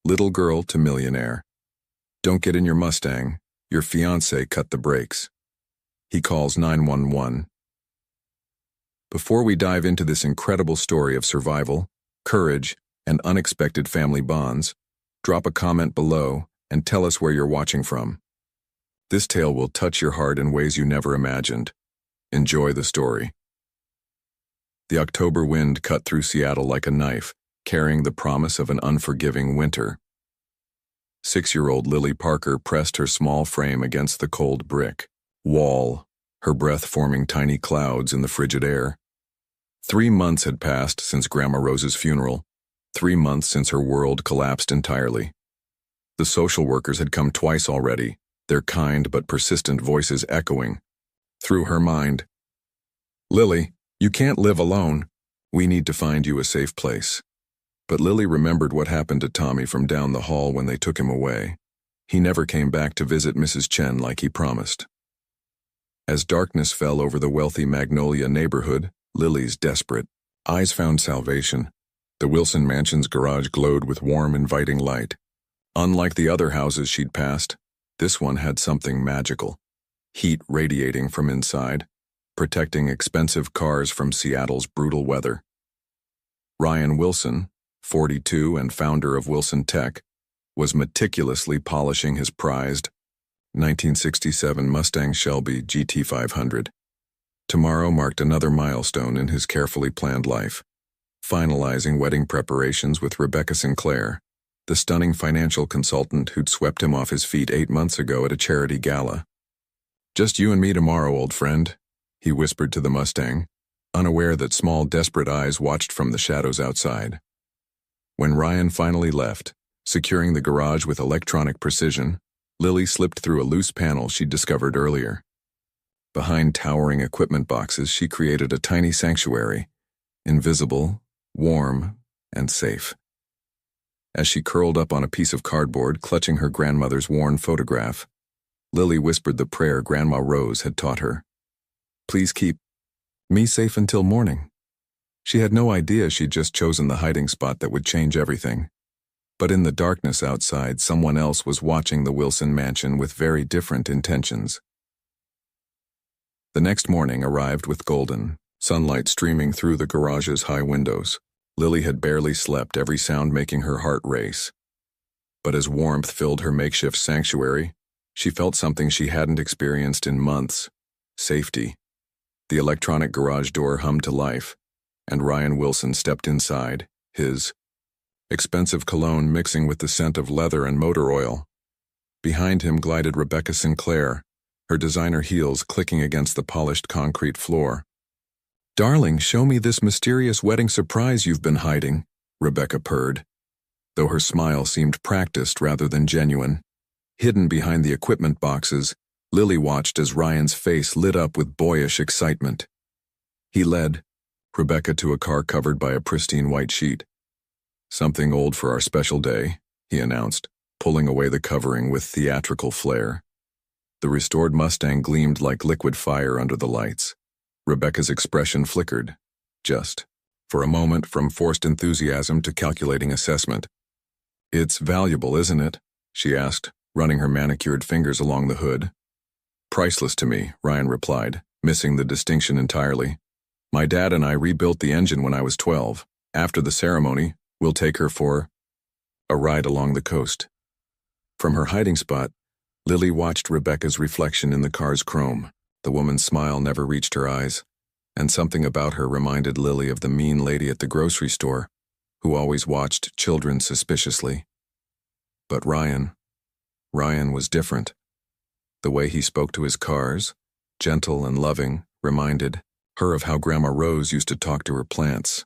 Little girl to millionaire. Don't get in your Mustang. Your fiancé cut the brakes. He calls 911. Before we dive into this incredible story of survival, courage, and unexpected family bonds, drop a comment below and tell us where you're watching from. This tale will touch your heart in ways you never imagined. Enjoy the story. The October wind cut through Seattle like a knife, carrying the promise of an unforgiving winter. 6-year-old Lily Parker pressed her small frame against the cold brick wall, her breath forming tiny clouds in the frigid air. 3 months had passed since Grandma Rose's funeral, 3 months since her world collapsed entirely. The social workers had come twice already, their kind but persistent voices echoing through her mind. "Lily, you can't live alone. We need to find you a safe place." But Lily remembered what happened to Tommy from down the hall when they took him away. He never came back to visit Mrs. Chen like he promised. As darkness fell over the wealthy Magnolia neighborhood, Lily's desperate eyes found salvation. The Wilson Mansion's garage glowed with warm, inviting light. Unlike the other houses she'd passed, this one had something magical. Heat radiating from inside, protecting expensive cars from Seattle's brutal weather. Ryan Wilson, 42 and founder of Wilson Tech, was meticulously polishing his prized 1967 Mustang Shelby GT500. Tomorrow marked another milestone in his carefully planned life, finalizing wedding preparations with Rebecca Sinclair, the stunning financial consultant who'd swept him off his feet 8 months ago at a charity gala. "Just you and me tomorrow, old friend," he whispered to the Mustang, unaware that small, desperate eyes watched from the shadows outside. When Ryan finally left, securing the garage with electronic precision, Lily slipped through a loose panel she'd discovered earlier. Behind towering equipment boxes, she created a tiny sanctuary, invisible, warm, and safe. As she curled up on a piece of cardboard, clutching her grandmother's worn photograph, Lily whispered the prayer Grandma Rose had taught her. "Please keep me safe until morning." She had no idea she'd just chosen the hiding spot that would change everything. But in the darkness outside, someone else was watching the Wilson Mansion with very different intentions. The next morning arrived with golden sunlight streaming through the garage's high windows. Lily had barely slept, every sound making her heart race. But as warmth filled her makeshift sanctuary, she felt something she hadn't experienced in months: safety. The electronic garage door hummed to life, and Ryan Wilson stepped inside, his expensive cologne mixing with the scent of leather and motor oil. Behind him glided Rebecca Sinclair, her designer heels clicking against the polished concrete floor. "Darling, show me this mysterious wedding surprise you've been hiding," Rebecca purred, though her smile seemed practiced rather than genuine. Hidden behind the equipment boxes, Lily watched as Ryan's face lit up with boyish excitement. He led Rebecca to a car covered by a pristine white sheet. "Something old for our special day," he announced, pulling away the covering with theatrical flair. The restored Mustang gleamed like liquid fire under the lights. Rebecca's expression flickered, just for a moment, from forced enthusiasm to calculating assessment. "It's valuable, isn't it?" she asked, running her manicured fingers along the hood. "Priceless to me," Ryan replied, missing the distinction entirely. "My dad and I rebuilt the engine when I was 12. After the ceremony, we'll take her for a ride along the coast." From her hiding spot, Lily watched Rebecca's reflection in the car's chrome. The woman's smile never reached her eyes, and something about her reminded Lily of the mean lady at the grocery store, who always watched children suspiciously. But Ryan was different. The way he spoke to his cars, gentle and loving, reminded her of how Grandma Rose used to talk to her plants.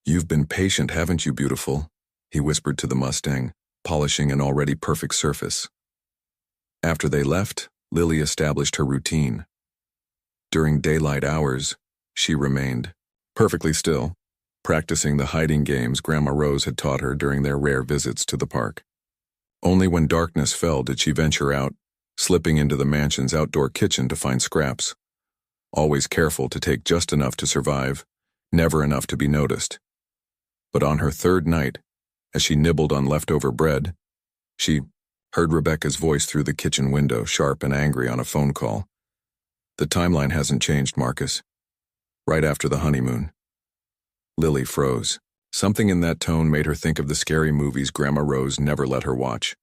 "You've been patient, haven't you, beautiful?" he whispered to the Mustang, polishing an already perfect surface. After they left, Lily established her routine. During daylight hours, she remained perfectly still, practicing the hiding games Grandma Rose had taught her during their rare visits to the park. Only when darkness fell did she venture out, slipping into the mansion's outdoor kitchen to find scraps. Always careful to take just enough to survive, never enough to be noticed. But on her third night, As she nibbled on leftover bread, she heard Rebecca's voice through the kitchen window, sharp and angry on a phone call. The timeline hasn't changed, Marcus. Right after the honeymoon. Lily froze. Something in that tone made her think of the scary movies Grandma Rose never let her watch.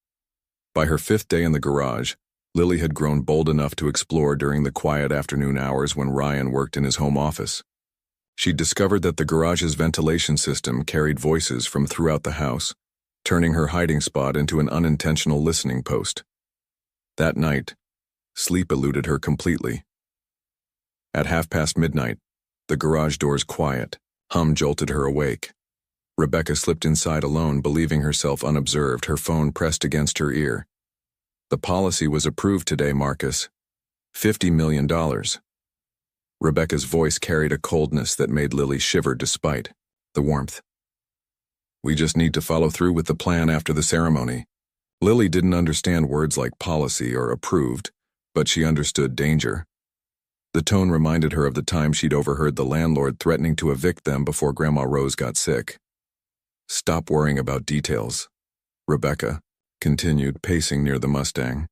By her 5th day in the garage, Lily had grown bold enough to explore during the quiet afternoon hours when Ryan worked in his home office. She'd discovered that the garage's ventilation system carried voices from throughout the house, turning her hiding spot into an unintentional listening post. That night, sleep eluded her completely. At midnight, the garage door's quiet hum jolted her awake. Rebecca slipped inside alone, believing herself unobserved, her phone pressed against her ear. The policy was approved today, Marcus. $50 million. Rebecca's voice carried a coldness that made Lily shiver despite the warmth. We just need to follow through with the plan after the ceremony. Lily didn't understand words like policy or approved, but she understood danger. The tone reminded her of the time she'd overheard the landlord threatening to evict them before Grandma Rose got sick. Stop worrying about details, Rebecca continued, pacing near the Mustang.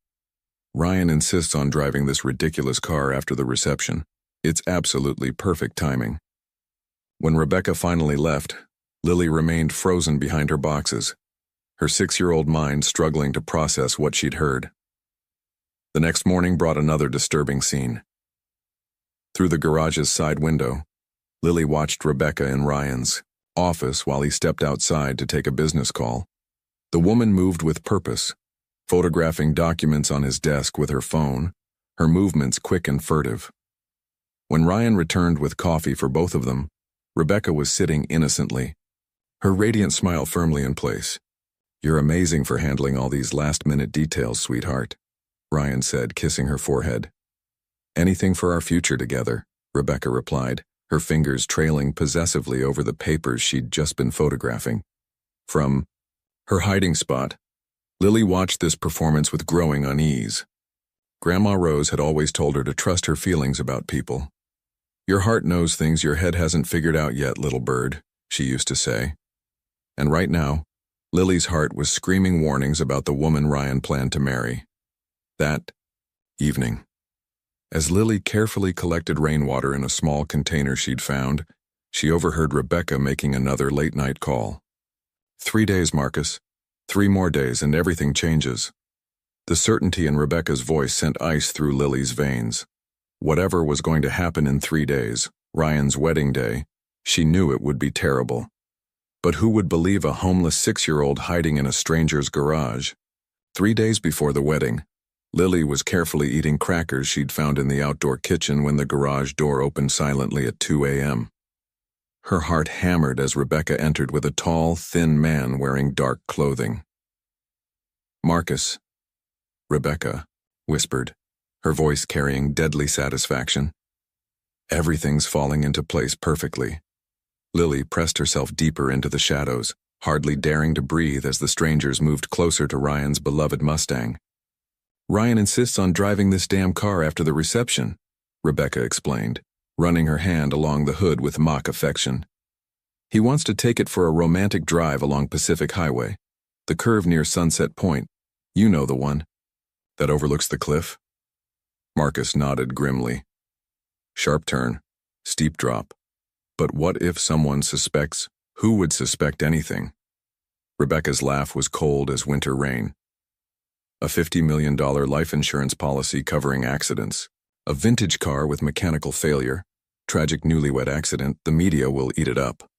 Ryan insists on driving this ridiculous car after the reception. It's absolutely perfect timing. When Rebecca finally left, Lily remained frozen behind her boxes, her 6-year-old mind struggling to process what she'd heard. The next morning brought another disturbing scene. Through the garage's side window, Lily watched Rebecca in Ryan's office while he stepped outside to take a business call. The woman moved with purpose, photographing documents on his desk with her phone, her movements quick and furtive. When Ryan returned with coffee for both of them, Rebecca was sitting innocently, her radiant smile firmly in place. You're amazing for handling all these last-minute details, sweetheart, Ryan said, kissing her forehead. Anything for our future together, Rebecca replied, her fingers trailing possessively over the papers she'd just been photographing. From her hiding spot, Lily watched this performance with growing unease. Grandma Rose had always told her to trust her feelings about people. Your heart knows things your head hasn't figured out yet, little bird, she used to say. And right now, Lily's heart was screaming warnings about the woman Ryan planned to marry. That evening, as Lily carefully collected rainwater in a small container she'd found, she overheard Rebecca making another late-night call. 3 days, Marcus. 3 more days and everything changes. The certainty in Rebecca's voice sent ice through Lily's veins. Whatever was going to happen in 3 days, Ryan's wedding day, she knew it would be terrible. But who would believe a homeless 6-year-old hiding in a stranger's garage? 3 days before the wedding, Lily was carefully eating crackers she'd found in the outdoor kitchen when the garage door opened silently at 2 a.m. Her heart hammered as Rebecca entered with a tall, thin man wearing dark clothing. Marcus, Rebecca whispered, her voice carrying deadly satisfaction. Everything's falling into place perfectly. Lily pressed herself deeper into the shadows, hardly daring to breathe as the strangers moved closer to Ryan's beloved Mustang. Ryan insists on driving this damn car after the reception, Rebecca explained, running her hand along the hood with mock affection. He wants to take it for a romantic drive along Pacific Highway, the curve near Sunset Point. You know the one that overlooks the cliff. Marcus nodded grimly. Sharp turn, steep drop. But what if someone suspects? Who would suspect anything? Rebecca's laugh was cold as winter rain. A $50 million life insurance policy covering accidents, a vintage car with mechanical failure, tragic newlywed accident, the media will eat it up.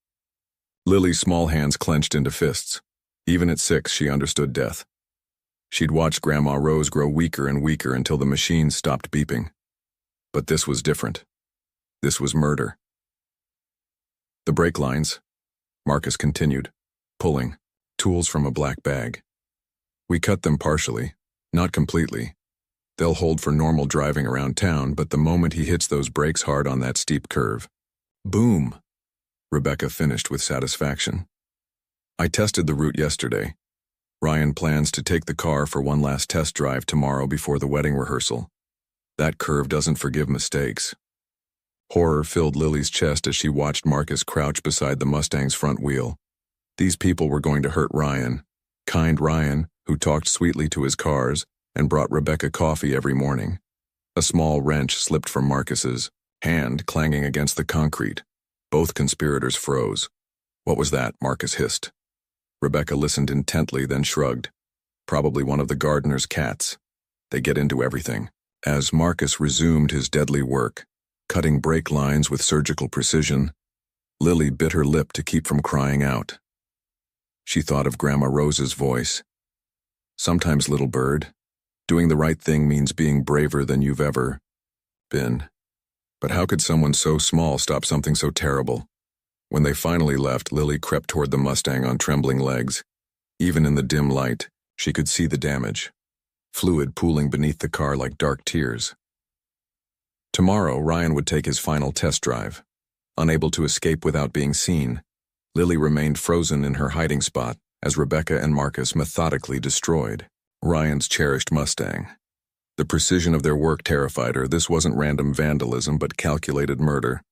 Lily's small hands clenched into fists. Even at 6, she understood death. She'd watched Grandma Rose grow weaker and weaker until the machine stopped beeping. But this was different. This was murder. The brake lines, Marcus continued, pulling tools from a black bag. We cut them partially, not completely. They'll hold for normal driving around town, but the moment he hits those brakes hard on that steep curve, boom, Rebecca finished with satisfaction. I tested the route yesterday. Ryan plans to take the car for one last test drive tomorrow before the wedding rehearsal. That curve doesn't forgive mistakes. Horror filled Lily's chest as she watched Marcus crouch beside the Mustang's front wheel. These people were going to hurt Ryan, kind Ryan, who talked sweetly to his cars and brought Rebecca coffee every morning. A small wrench slipped from Marcus's hand, clanging against the concrete. Both conspirators froze. "What was that?" Marcus hissed. Rebecca listened intently, then shrugged. "Probably one of the gardener's cats. They get into everything." As Marcus resumed his deadly work, cutting brake lines with surgical precision, Lily bit her lip to keep from crying out. She thought of Grandma Rose's voice. "Sometimes, little bird, doing the right thing means being braver than you've ever been." But how could someone so small stop something so terrible? When they finally left, Lily crept toward the Mustang on trembling legs. Even in the dim light, she could see the damage. Fluid pooling beneath the car like dark tears. Tomorrow, Ryan would take his final test drive. Unable to escape without being seen, Lily remained frozen in her hiding spot as Rebecca and Marcus methodically destroyed Ryan's cherished Mustang. The precision of their work terrified her. This wasn't random vandalism, but calculated murder.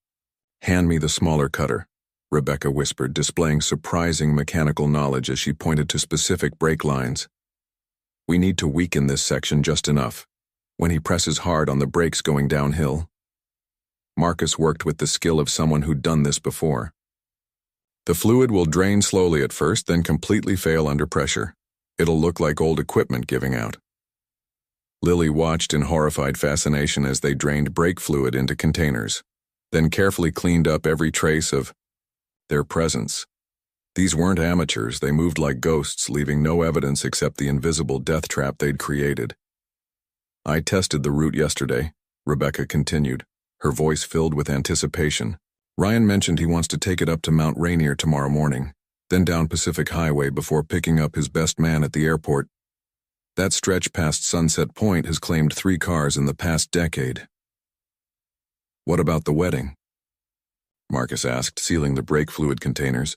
"Hand me the smaller cutter," Rebecca whispered, displaying surprising mechanical knowledge as she pointed to specific brake lines. "We need to weaken this section just enough. When he presses hard on the brakes going downhill." Marcus worked with the skill of someone who'd done this before. "The fluid will drain slowly at first, then completely fail under pressure. It'll look like old equipment giving out." Lily watched in horrified fascination as they drained brake fluid into containers, then carefully cleaned up every trace of their presence. These weren't amateurs. They moved like ghosts, leaving no evidence except the invisible death trap they'd created. "I tested the route yesterday," Rebecca continued, her voice filled with anticipation. "Ryan mentioned he wants to take it up to Mount Rainier tomorrow morning, then down Pacific Highway before picking up his best man at the airport. That stretch past Sunset Point has claimed 3 cars in the past decade." "What about the wedding?" Marcus asked, sealing the brake fluid containers.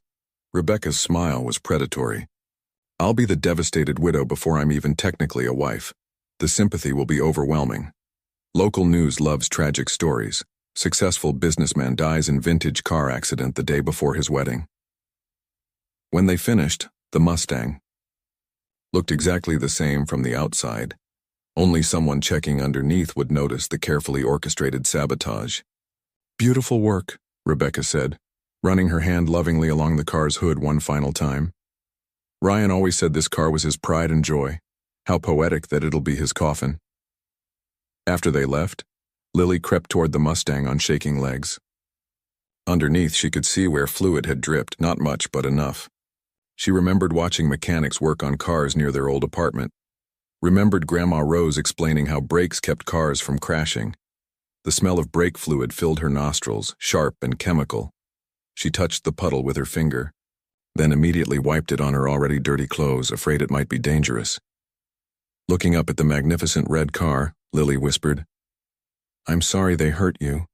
Rebecca's smile was predatory. "I'll be the devastated widow before I'm even technically a wife. The sympathy will be overwhelming. Local news loves tragic stories. Successful businessman dies in vintage car accident the day before his wedding." When they finished, the Mustang looked exactly the same from the outside. Only someone checking underneath would notice the carefully orchestrated sabotage. "Beautiful work," Rebecca said, running her hand lovingly along the car's hood one final time. "Ryan always said this car was his pride and joy. How poetic that it'll be his coffin." After they left, Lily crept toward the Mustang on shaking legs. Underneath, she could see where fluid had dripped, not much, but enough. She remembered watching mechanics work on cars near their old apartment. Remembered Grandma Rose explaining how brakes kept cars from crashing. The smell of brake fluid filled her nostrils, sharp and chemical. She touched the puddle with her finger, then immediately wiped it on her already dirty clothes, afraid it might be dangerous. Looking up at the magnificent red car, Lily whispered, "I'm sorry they hurt you."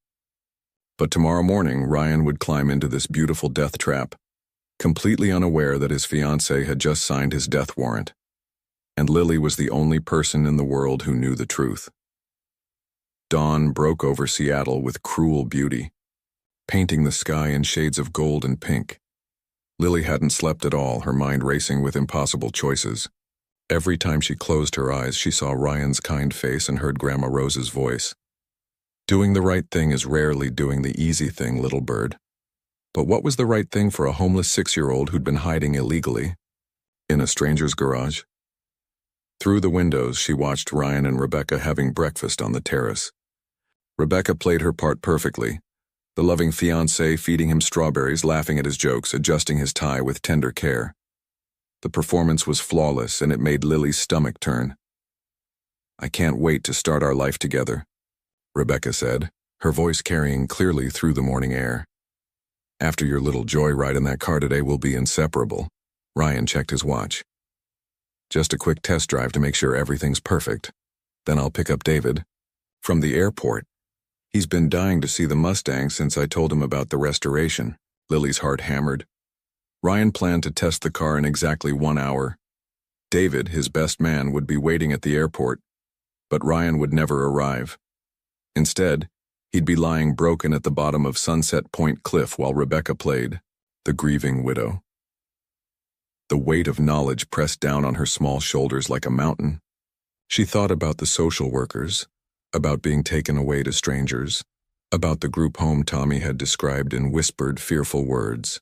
But tomorrow morning, Ryan would climb into this beautiful death trap, completely unaware that his fiancée had just signed his death warrant. And Lily was the only person in the world who knew the truth. Dawn broke over Seattle with cruel beauty, painting the sky in shades of gold and pink. Lily hadn't slept at all, her mind racing with impossible choices. Every time she closed her eyes, she saw Ryan's kind face and heard Grandma Rose's voice. "Doing the right thing is rarely doing the easy thing, little bird." But what was the right thing for a homeless 6-year-old who'd been hiding illegally in a stranger's garage? Through the windows, she watched Ryan and Rebecca having breakfast on the terrace. Rebecca played her part perfectly, the loving fiancée feeding him strawberries, laughing at his jokes, adjusting his tie with tender care. The performance was flawless, and it made Lily's stomach turn. "I can't wait to start our life together," Rebecca said, her voice carrying clearly through the morning air. "After your little joyride in that car today, we'll be inseparable." Ryan checked his watch. "Just a quick test drive to make sure everything's perfect. Then I'll pick up David from the airport. He's been dying to see the Mustang since I told him about the restoration." Lily's heart hammered. Ryan planned to test the car in exactly 1 hour. David, his best man, would be waiting at the airport, but Ryan would never arrive. Instead, he'd be lying broken at the bottom of Sunset Point Cliff while Rebecca played the grieving widow. The weight of knowledge pressed down on her small shoulders like a mountain. She thought about the social workers, about being taken away to strangers, about the group home Tommy had described in whispered, fearful words.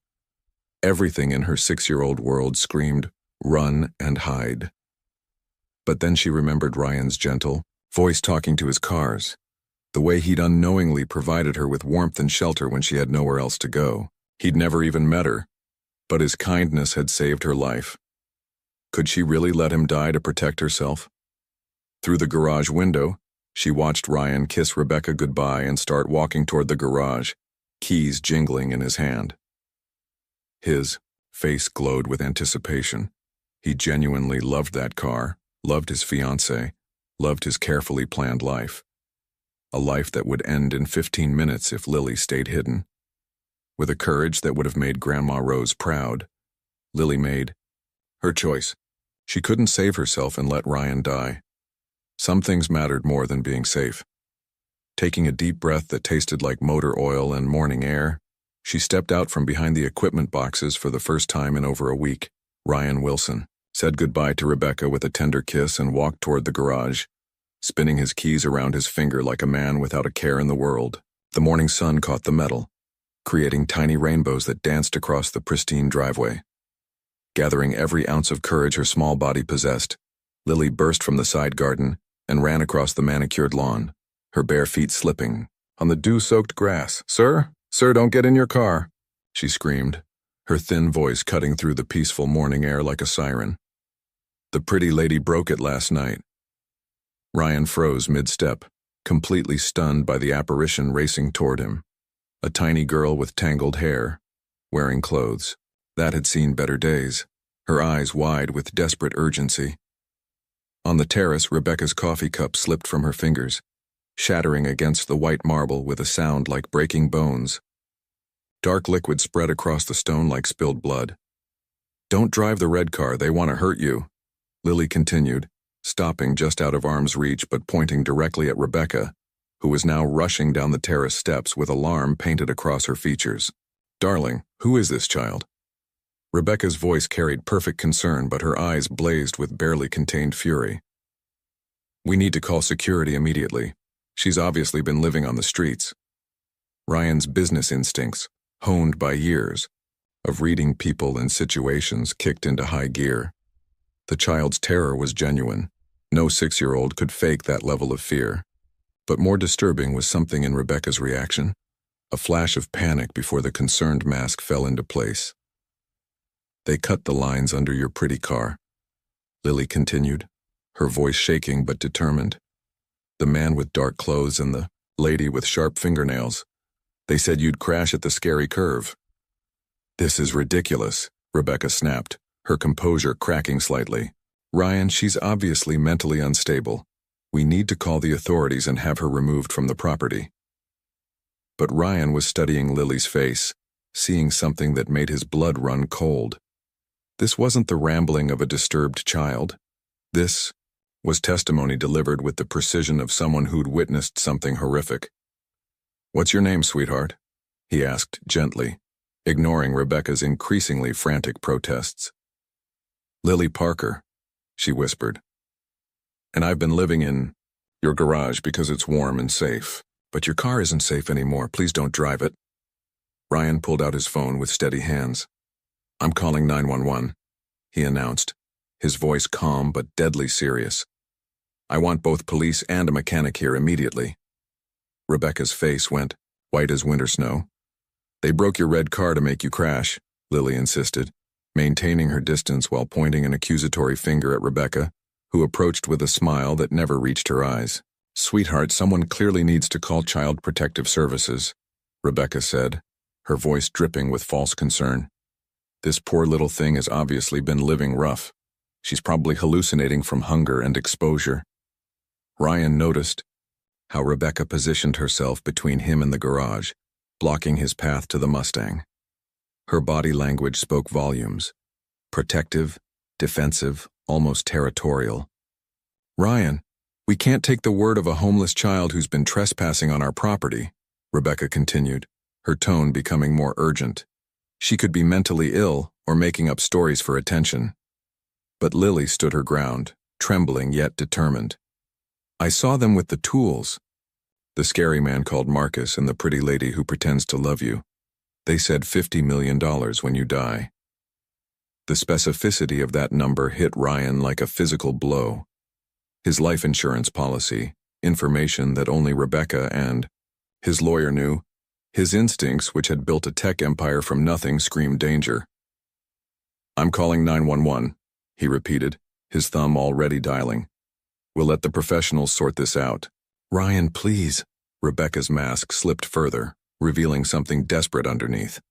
Everything in her 6-year-old world screamed, "Run and hide." But then she remembered Ryan's gentle voice talking to his cars, the way he'd unknowingly provided her with warmth and shelter when she had nowhere else to go. He'd never even met her, but his kindness had saved her life. Could she really let him die to protect herself? Through the garage window, she watched Ryan kiss Rebecca goodbye and start walking toward the garage, keys jingling in his hand. His face glowed with anticipation. He genuinely loved that car, loved his fiancée, loved his carefully planned life. A life that would end in 15 minutes if Lily stayed hidden. With a courage that would have made Grandma Rose proud, Lily made her choice. She couldn't save herself and let Ryan die. Some things mattered more than being safe. Taking a deep breath that tasted like motor oil and morning air, she stepped out from behind the equipment boxes for the first time in over a week. Ryan Wilson said goodbye to Rebecca with a tender kiss and walked toward the garage, spinning his keys around his finger like a man without a care in the world. The morning sun caught the metal, creating tiny rainbows that danced across the pristine driveway. Gathering every ounce of courage her small body possessed, Lily burst from the side garden and ran across the manicured lawn, her bare feet slipping on the dew-soaked grass. "Sir, don't get in your car," she screamed, her thin voice cutting through the peaceful morning air like a siren. The pretty lady broke it last night. Ryan froze mid-step, completely stunned by the apparition racing toward him. A tiny girl with tangled hair, wearing clothes that had seen better days, her eyes wide with desperate urgency. On the terrace, Rebecca's coffee cup slipped from her fingers, shattering against the white marble with a sound like breaking bones. Dark liquid spread across the stone like spilled blood. "Don't drive the red car, they want to hurt you," Lily continued, stopping just out of arm's reach but pointing directly at Rebecca, who was now rushing down the terrace steps with alarm painted across her features. "Darling, who is this child?" Rebecca's voice carried perfect concern, but her eyes blazed with barely contained fury. "We need to call security immediately. She's obviously been living on the streets." Ryan's business instincts, honed by years of reading people and situations, kicked into high gear. The child's terror was genuine. No 6-year-old could fake that level of fear. But more disturbing was something in Rebecca's reaction, a flash of panic before the concerned mask fell into place. "They cut the lines under your pretty car," Lily continued, her voice shaking but determined. "The man with dark clothes and the lady with sharp fingernails. They said you'd crash at the scary curve." "This is ridiculous," Rebecca snapped, her composure cracking slightly. "Ryan, she's obviously mentally unstable. We need to call the authorities and have her removed from the property." But Ryan was studying Lily's face, seeing something that made his blood run cold. This wasn't the rambling of a disturbed child. This was testimony delivered with the precision of someone who'd witnessed something horrific. "What's your name, sweetheart?" he asked gently, ignoring Rebecca's increasingly frantic protests. "Lily Parker," she whispered. "And I've been living in your garage because it's warm and safe. But your car isn't safe anymore. Please don't drive it." Ryan pulled out his phone with steady hands. "I'm calling 911, he announced, his voice calm but deadly serious. "I want both police and a mechanic here immediately." Rebecca's face went white as winter snow. "They broke your red car to make you crash," Lily insisted, maintaining her distance while pointing an accusatory finger at Rebecca, who approached with a smile that never reached her eyes. "Sweetheart, someone clearly needs to call Child Protective Services," Rebecca said, her voice dripping with false concern. "This poor little thing has obviously been living rough. She's probably hallucinating from hunger and exposure." Ryan noticed how Rebecca positioned herself between him and the garage, blocking his path to the Mustang. Her body language spoke volumes. Protective, defensive, almost territorial. "Ryan, we can't take the word of a homeless child who's been trespassing on our property," Rebecca continued, her tone becoming more urgent. She could be mentally ill or making up stories for attention. But Lily stood her ground, trembling yet determined. I saw them with the tools. The scary man called Marcus and the pretty lady who pretends to love you. They said $50 million when you die. The specificity of that number hit Ryan like a physical blow. His life insurance policy, information that only Rebecca and his lawyer knew, his instincts, which had built a tech empire from nothing, screamed danger. I'm calling 911, he repeated, his thumb already dialing. We'll let the professionals sort this out. Ryan, please. Rebecca's mask slipped further, revealing something desperate underneath.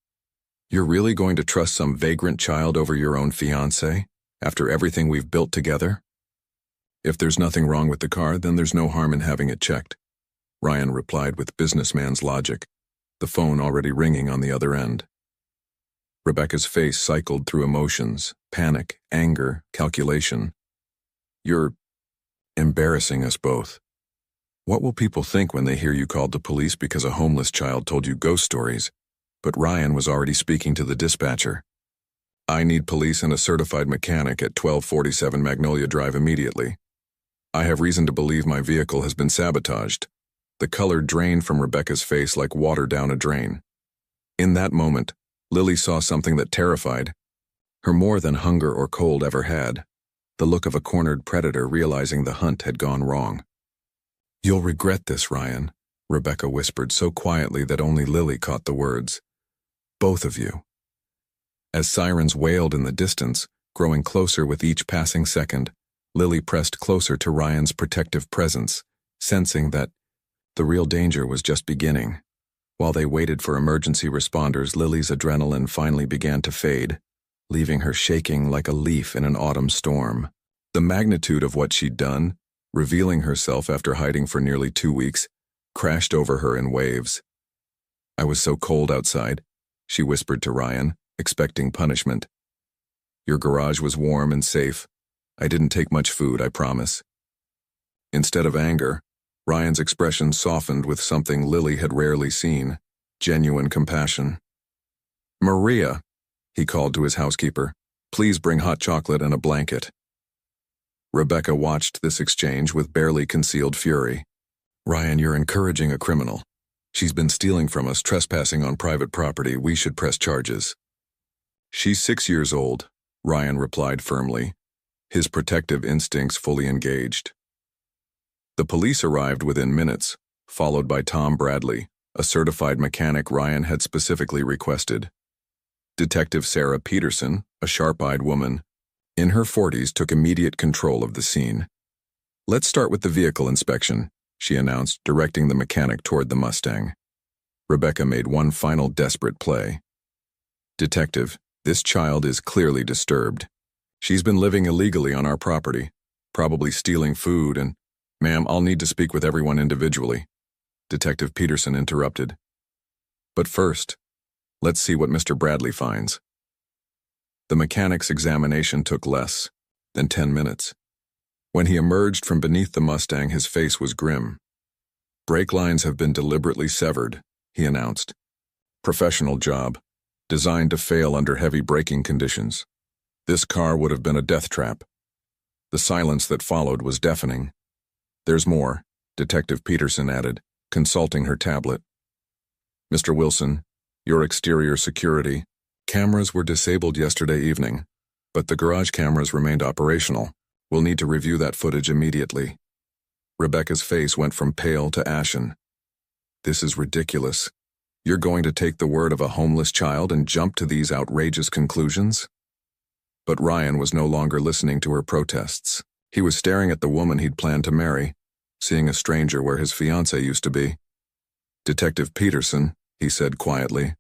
You're really going to trust some vagrant child over your own fiancé, after everything we've built together? If there's nothing wrong with the car, then there's no harm in having it checked, Ryan replied with businessman's logic, the phone already ringing on the other end. Rebecca's face cycled through emotions, panic, anger, calculation. You're embarrassing us both. What will people think when they hear you called the police because a homeless child told you ghost stories? But Ryan was already speaking to the dispatcher. I need police and a certified mechanic at 1247 Magnolia Drive immediately. I have reason to believe my vehicle has been sabotaged. The color drained from Rebecca's face like water down a drain. In that moment, Lily saw something that terrified her more than hunger or cold ever had, the look of a cornered predator realizing the hunt had gone wrong. You'll regret this, Ryan, Rebecca whispered so quietly that only Lily caught the words. Both of you. As sirens wailed in the distance, growing closer with each passing second, Lily pressed closer to Ryan's protective presence, sensing that the real danger was just beginning. While they waited for emergency responders, Lily's adrenaline finally began to fade, leaving her shaking like a leaf in an autumn storm. The magnitude of what she'd done, revealing herself after hiding for nearly 2 weeks, crashed over her in waves. I was so cold outside, she whispered to Ryan, expecting punishment. Your garage was warm and safe. I didn't take much food, I promise. Instead of anger, Ryan's expression softened with something Lily had rarely seen, genuine compassion. Maria, he called to his housekeeper, please bring hot chocolate and a blanket. Rebecca watched this exchange with barely concealed fury. Ryan, you're encouraging a criminal. She's been stealing from us, trespassing on private property. We should press charges. She's 6 years old, Ryan replied firmly, his protective instincts fully engaged. The police arrived within minutes, followed by Tom Bradley, a certified mechanic Ryan had specifically requested. Detective Sarah Peterson, a sharp-eyed woman, in her 40s, took immediate control of the scene. Let's start with the vehicle inspection, she announced, directing the mechanic toward the Mustang. Rebecca made one final desperate play. Detective, this child is clearly disturbed. She's been living illegally on our property, probably stealing food and— Ma'am, I'll need to speak with everyone individually, Detective Peterson interrupted. But first, let's see what Mr. Bradley finds. The mechanic's examination took less than 10 minutes. When he emerged from beneath the Mustang, his face was grim. Brake lines have been deliberately severed, he announced. Professional job, designed to fail under heavy braking conditions. This car would have been a death trap. The silence that followed was deafening. There's more, Detective Peterson added, consulting her tablet. Mr. Wilson, your exterior security. Cameras were disabled yesterday evening, but the garage cameras remained operational. We'll need to review that footage immediately. Rebecca's face went from pale to ashen. This is ridiculous. You're going to take the word of a homeless child and jump to these outrageous conclusions? But Ryan was no longer listening to her protests. He was staring at the woman he'd planned to marry, seeing a stranger where his fiancée used to be. Detective Peterson, he said quietly,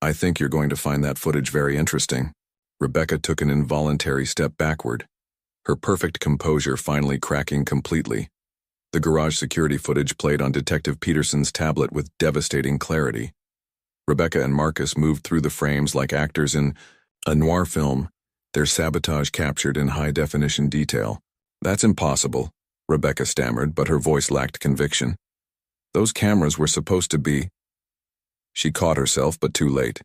I think you're going to find that footage very interesting. Rebecca took an involuntary step backward, her perfect composure finally cracking completely. The garage security footage played on Detective Peterson's tablet with devastating clarity. Rebecca and Marcus moved through the frames like actors in a noir film, their sabotage captured in high-definition detail. That's impossible, Rebecca stammered, but her voice lacked conviction. Those cameras were supposed to be— She caught herself, but too late.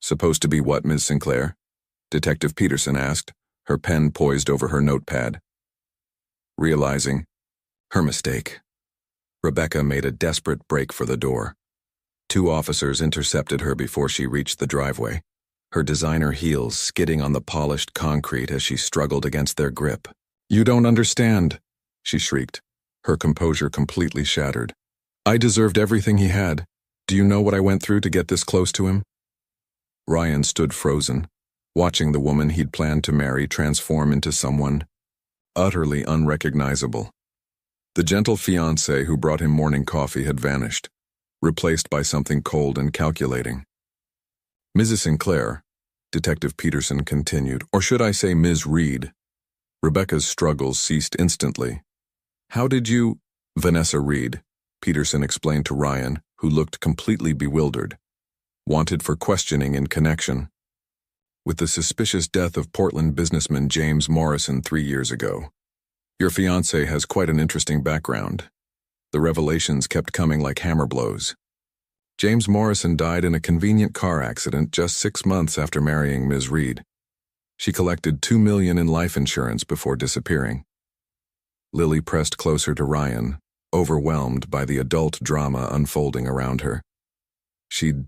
Supposed to be what, Ms. Sinclair? Detective Peterson asked, her pen poised over her notepad. Realizing her mistake, Rebecca made a desperate break for the door. 2 officers intercepted her before she reached the driveway, her designer heels skidding on the polished concrete as she struggled against their grip. "You don't understand," she shrieked, her composure completely shattered. "I deserved everything he had. Do you know what I went through to get this close to him?" Ryan stood frozen, watching the woman he'd planned to marry transform into someone utterly unrecognizable. The gentle fiancée who brought him morning coffee had vanished, replaced by something cold and calculating. "Mrs. Sinclair," Detective Peterson continued, "or should I say Ms. Reed?" Rebecca's struggles ceased instantly. "How did you—" "Vanessa Reed," Peterson explained to Ryan, who looked completely bewildered. "Wanted for questioning in connection with the suspicious death of Portland businessman James Morrison 3 years ago. Your fiancé has quite an interesting background." The revelations kept coming like hammer blows. James Morrison died in a convenient car accident just 6 months after marrying Ms. Reed. She collected $2 million in life insurance before disappearing. Lily pressed closer to Ryan, overwhelmed by the adult drama unfolding around her. She'd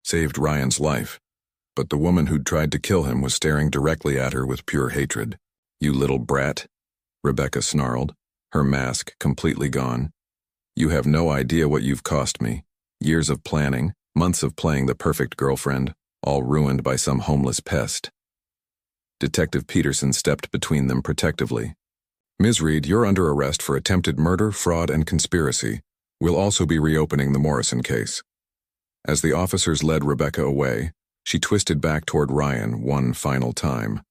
saved Ryan's life, but the woman who'd tried to kill him was staring directly at her with pure hatred. "You little brat," Rebecca snarled, her mask completely gone. "You have no idea what you've cost me. Years of planning, months of playing the perfect girlfriend, all ruined by some homeless pest." Detective Peterson stepped between them protectively. "Ms. Reed, you're under arrest for attempted murder, fraud, and conspiracy. We'll also be reopening the Morrison case." As the officers led Rebecca away, she twisted back toward Ryan one final time.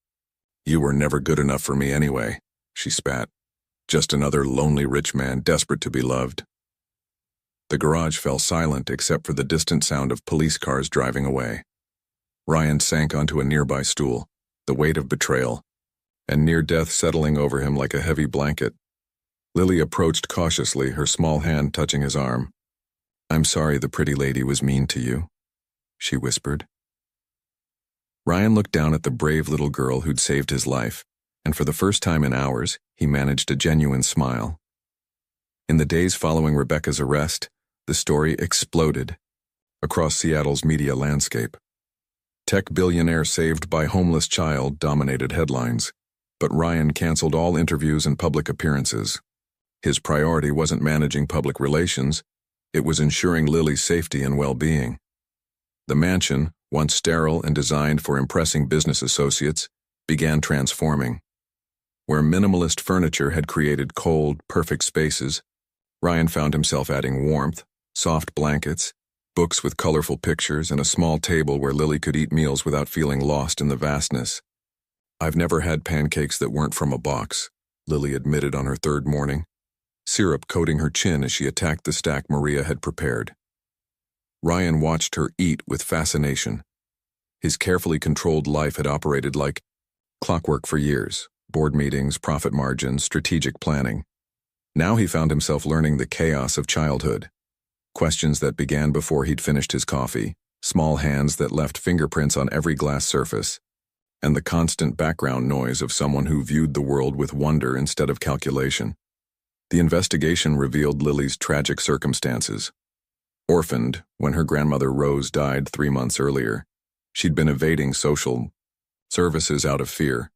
"You were never good enough for me anyway," she spat. "Just another lonely rich man desperate to be loved." The garage fell silent except for the distant sound of police cars driving away. Ryan sank onto a nearby stool, the weight of betrayal, and near death settling over him like a heavy blanket. Lily approached cautiously, her small hand touching his arm. "I'm sorry the pretty lady was mean to you," she whispered. Ryan looked down at the brave little girl who'd saved his life, and for the first time in hours, he managed a genuine smile. In the days following Rebecca's arrest, the story exploded across Seattle's media landscape. Tech billionaire saved by homeless child dominated headlines, but Ryan canceled all interviews and public appearances. His priority wasn't managing public relations, it was ensuring Lily's safety and well-being. The mansion, once sterile and designed for impressing business associates, began transforming. Where minimalist furniture had created cold, perfect spaces, Ryan found himself adding warmth, soft blankets, books with colorful pictures, and a small table where Lily could eat meals without feeling lost in the vastness. "I've never had pancakes that weren't from a box," Lily admitted on her 3rd morning, syrup coating her chin as she attacked the stack Maria had prepared. Ryan watched her eat with fascination. His carefully controlled life had operated like clockwork for years: board meetings, profit margins, strategic planning. Now he found himself learning the chaos of childhood. Questions that began before he'd finished his coffee, small hands that left fingerprints on every glass surface, and the constant background noise of someone who viewed the world with wonder instead of calculation. The investigation revealed Lily's tragic circumstances. Orphaned when her grandmother Rose died 3 months earlier, she'd been evading social services out of fear.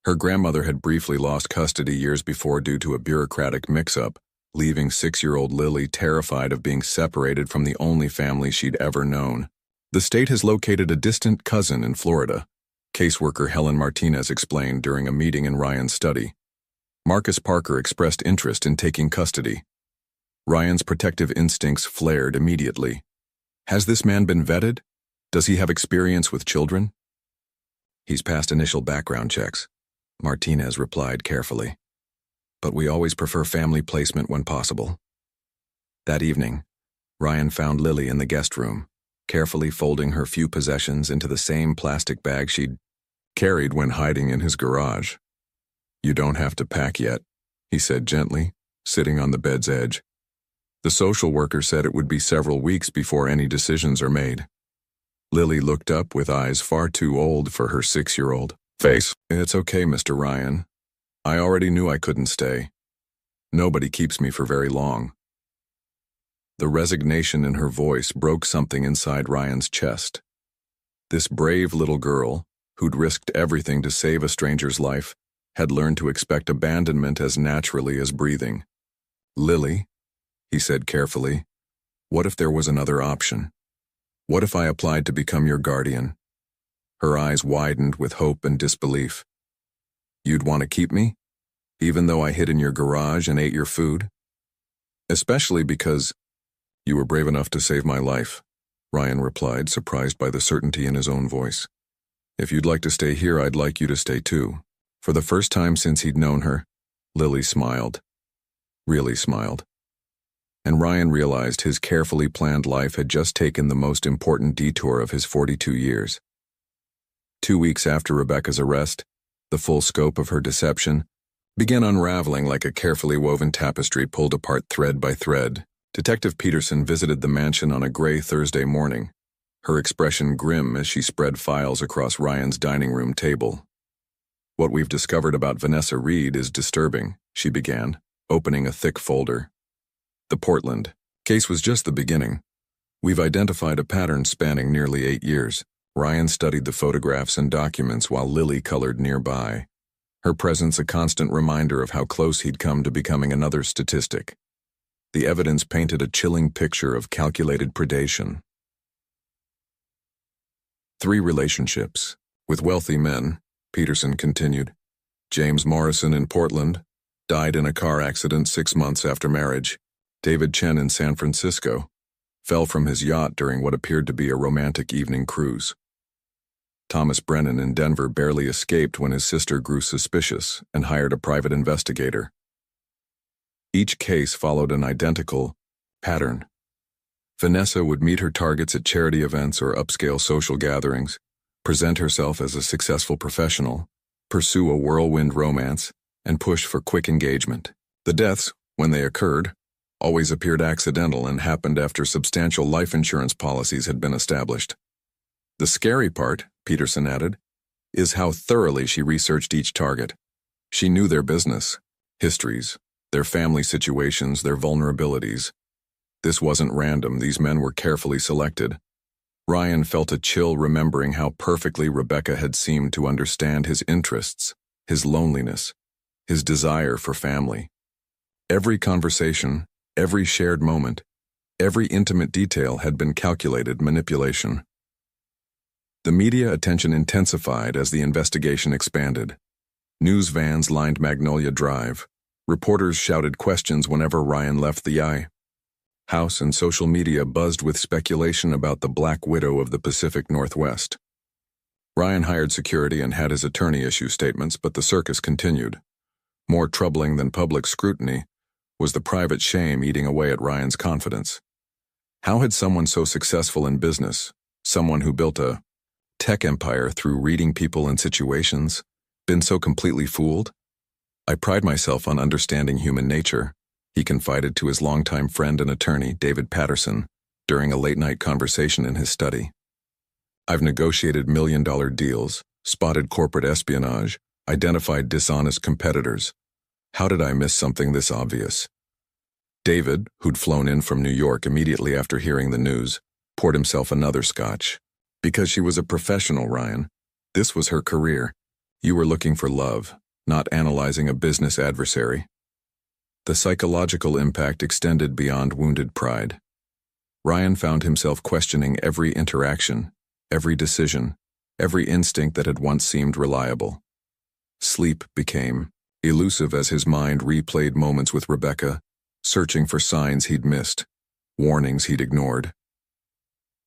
Her grandmother had briefly lost custody years before due to a bureaucratic mix-up, leaving 6-year-old Lily terrified of being separated from the only family she'd ever known. The state has located a distant cousin in Florida, caseworker Helen Martinez explained during a meeting in Ryan's study. Marcus Parker expressed interest in taking custody. Ryan's protective instincts flared immediately. Has this man been vetted? Does he have experience with children? He's passed initial background checks, Martinez replied carefully. But we always prefer family placement when possible. That evening, Ryan found Lily in the guest room, carefully folding her few possessions into the same plastic bag she'd carried when hiding in his garage. "You don't have to pack yet," he said gently, sitting on the bed's edge. "The social worker said it would be several weeks before any decisions are made." Lily looked up with eyes far too old for her 6-year-old face. It's okay, Mr. Ryan. I already knew I couldn't stay. Nobody keeps me for very long. The resignation in her voice broke something inside Ryan's chest. This brave little girl, who'd risked everything to save a stranger's life, had learned to expect abandonment as naturally as breathing. Lily, he said carefully, what if there was another option? What if I applied to become your guardian? Her eyes widened with hope and disbelief. You'd want to keep me? Even though I hid in your garage and ate your food? Especially because you were brave enough to save my life, Ryan replied, surprised by the certainty in his own voice. If you'd like to stay here, I'd like you to stay too. For the first time since he'd known her, Lily smiled. Really smiled. And Ryan realized his carefully planned life had just taken the most important detour of his 42 years. 2 weeks after Rebecca's arrest, the full scope of her deception began unraveling like a carefully woven tapestry pulled apart thread by thread. Detective Peterson visited the mansion on a gray Thursday morning, her expression grim as she spread files across Ryan's dining room table. What we've discovered about Vanessa Reed is disturbing, she began, opening a thick folder. The Portland case was just the beginning. We've identified a pattern spanning nearly 8 years. Ryan studied the photographs and documents while Lily colored nearby, her presence a constant reminder of how close he'd come to becoming another statistic. The evidence painted a chilling picture of calculated predation. 3 relationships with wealthy men, Peterson continued. James Morrison in Portland died in a car accident 6 months after marriage. David Chen in San Francisco fell from his yacht during what appeared to be a romantic evening cruise. Thomas Brennan in Denver barely escaped when his sister grew suspicious and hired a private investigator. Each case followed an identical pattern. Vanessa would meet her targets at charity events or upscale social gatherings, present herself as a successful professional, pursue a whirlwind romance, and push for quick engagement. The deaths, when they occurred, always appeared accidental and happened after substantial life insurance policies had been established. The scary part, Peterson added, is how thoroughly she researched each target. She knew their business, histories, their family situations, their vulnerabilities. This wasn't random, these men were carefully selected. Ryan felt a chill remembering how perfectly Rebecca had seemed to understand his interests, his loneliness, his desire for family. Every conversation, every shared moment, every intimate detail had been calculated manipulation. The media attention intensified as the investigation expanded. News vans lined Magnolia Drive. Reporters shouted questions whenever Ryan left the eye. House and social media buzzed with speculation about the Black Widow of the Pacific Northwest. Ryan hired security and had his attorney issue statements, but the circus continued. More troubling than public scrutiny was the private shame eating away at Ryan's confidence. How had someone so successful in business, someone who built a tech empire through reading people and situations, been so completely fooled? I pride myself on understanding human nature, he confided to his longtime friend and attorney, David Patterson, during a late-night conversation in his study. I've negotiated million-dollar deals, spotted corporate espionage, identified dishonest competitors. How did I miss something this obvious? David, who'd flown in from New York immediately after hearing the news, poured himself another scotch. Because she was a professional, Ryan. This was her career. You were looking for love, not analyzing a business adversary. The psychological impact extended beyond wounded pride. Ryan found himself questioning every interaction, every decision, every instinct that had once seemed reliable. Sleep became elusive as his mind replayed moments with Rebecca, searching for signs he'd missed, warnings he'd ignored.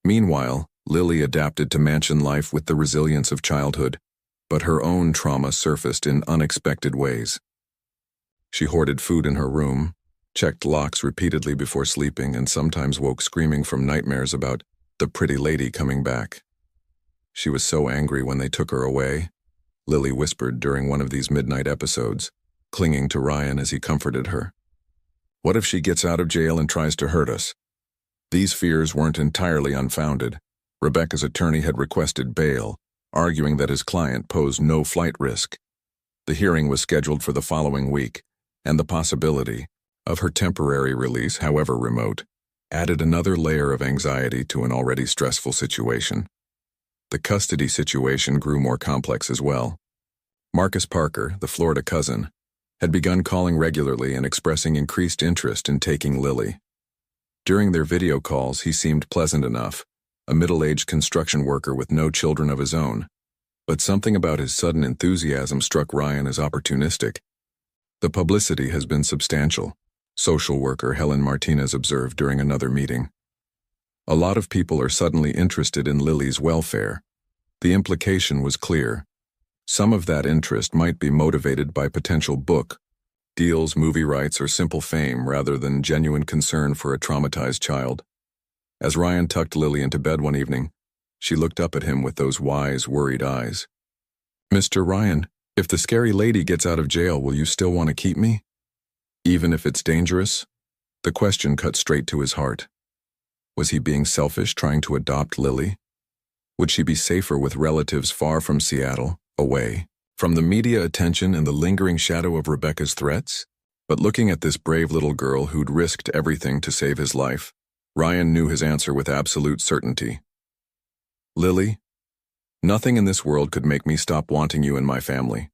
Meanwhile, Lily adapted to mansion life with the resilience of childhood, but her own trauma surfaced in unexpected ways. She hoarded food in her room, checked locks repeatedly before sleeping, and sometimes woke screaming from nightmares about the pretty lady coming back. She was so angry when they took her away, Lily whispered during one of these midnight episodes, clinging to Ryan as he comforted her. What if she gets out of jail and tries to hurt us? These fears weren't entirely unfounded. Rebecca's attorney had requested bail, arguing that his client posed no flight risk. The hearing was scheduled for the following week, and the possibility of her temporary release, however remote, added another layer of anxiety to an already stressful situation. The custody situation grew more complex as well. Marcus Parker, the Florida cousin, had begun calling regularly and expressing increased interest in taking Lily. During their video calls, he seemed pleasant enough, a middle-aged construction worker with no children of his own. But something about his sudden enthusiasm struck Ryan as opportunistic. The publicity has been substantial, social worker Helen Martinez observed during another meeting. A lot of people are suddenly interested in Lily's welfare. The implication was clear. Some of that interest might be motivated by potential book deals, movie rights, or simple fame rather than genuine concern for a traumatized child. As Ryan tucked Lily into bed one evening, she looked up at him with those wise, worried eyes. "Mr. Ryan, if the scary lady gets out of jail, will you still want to keep me? Even if it's dangerous?" The question cut straight to his heart. Was he being selfish, trying to adopt Lily? Would she be safer with relatives far from Seattle, away from the media attention and the lingering shadow of Rebecca's threats? But looking at this brave little girl who'd risked everything to save his life, Ryan knew his answer with absolute certainty. "Lily, nothing in this world could make me stop wanting you and my family.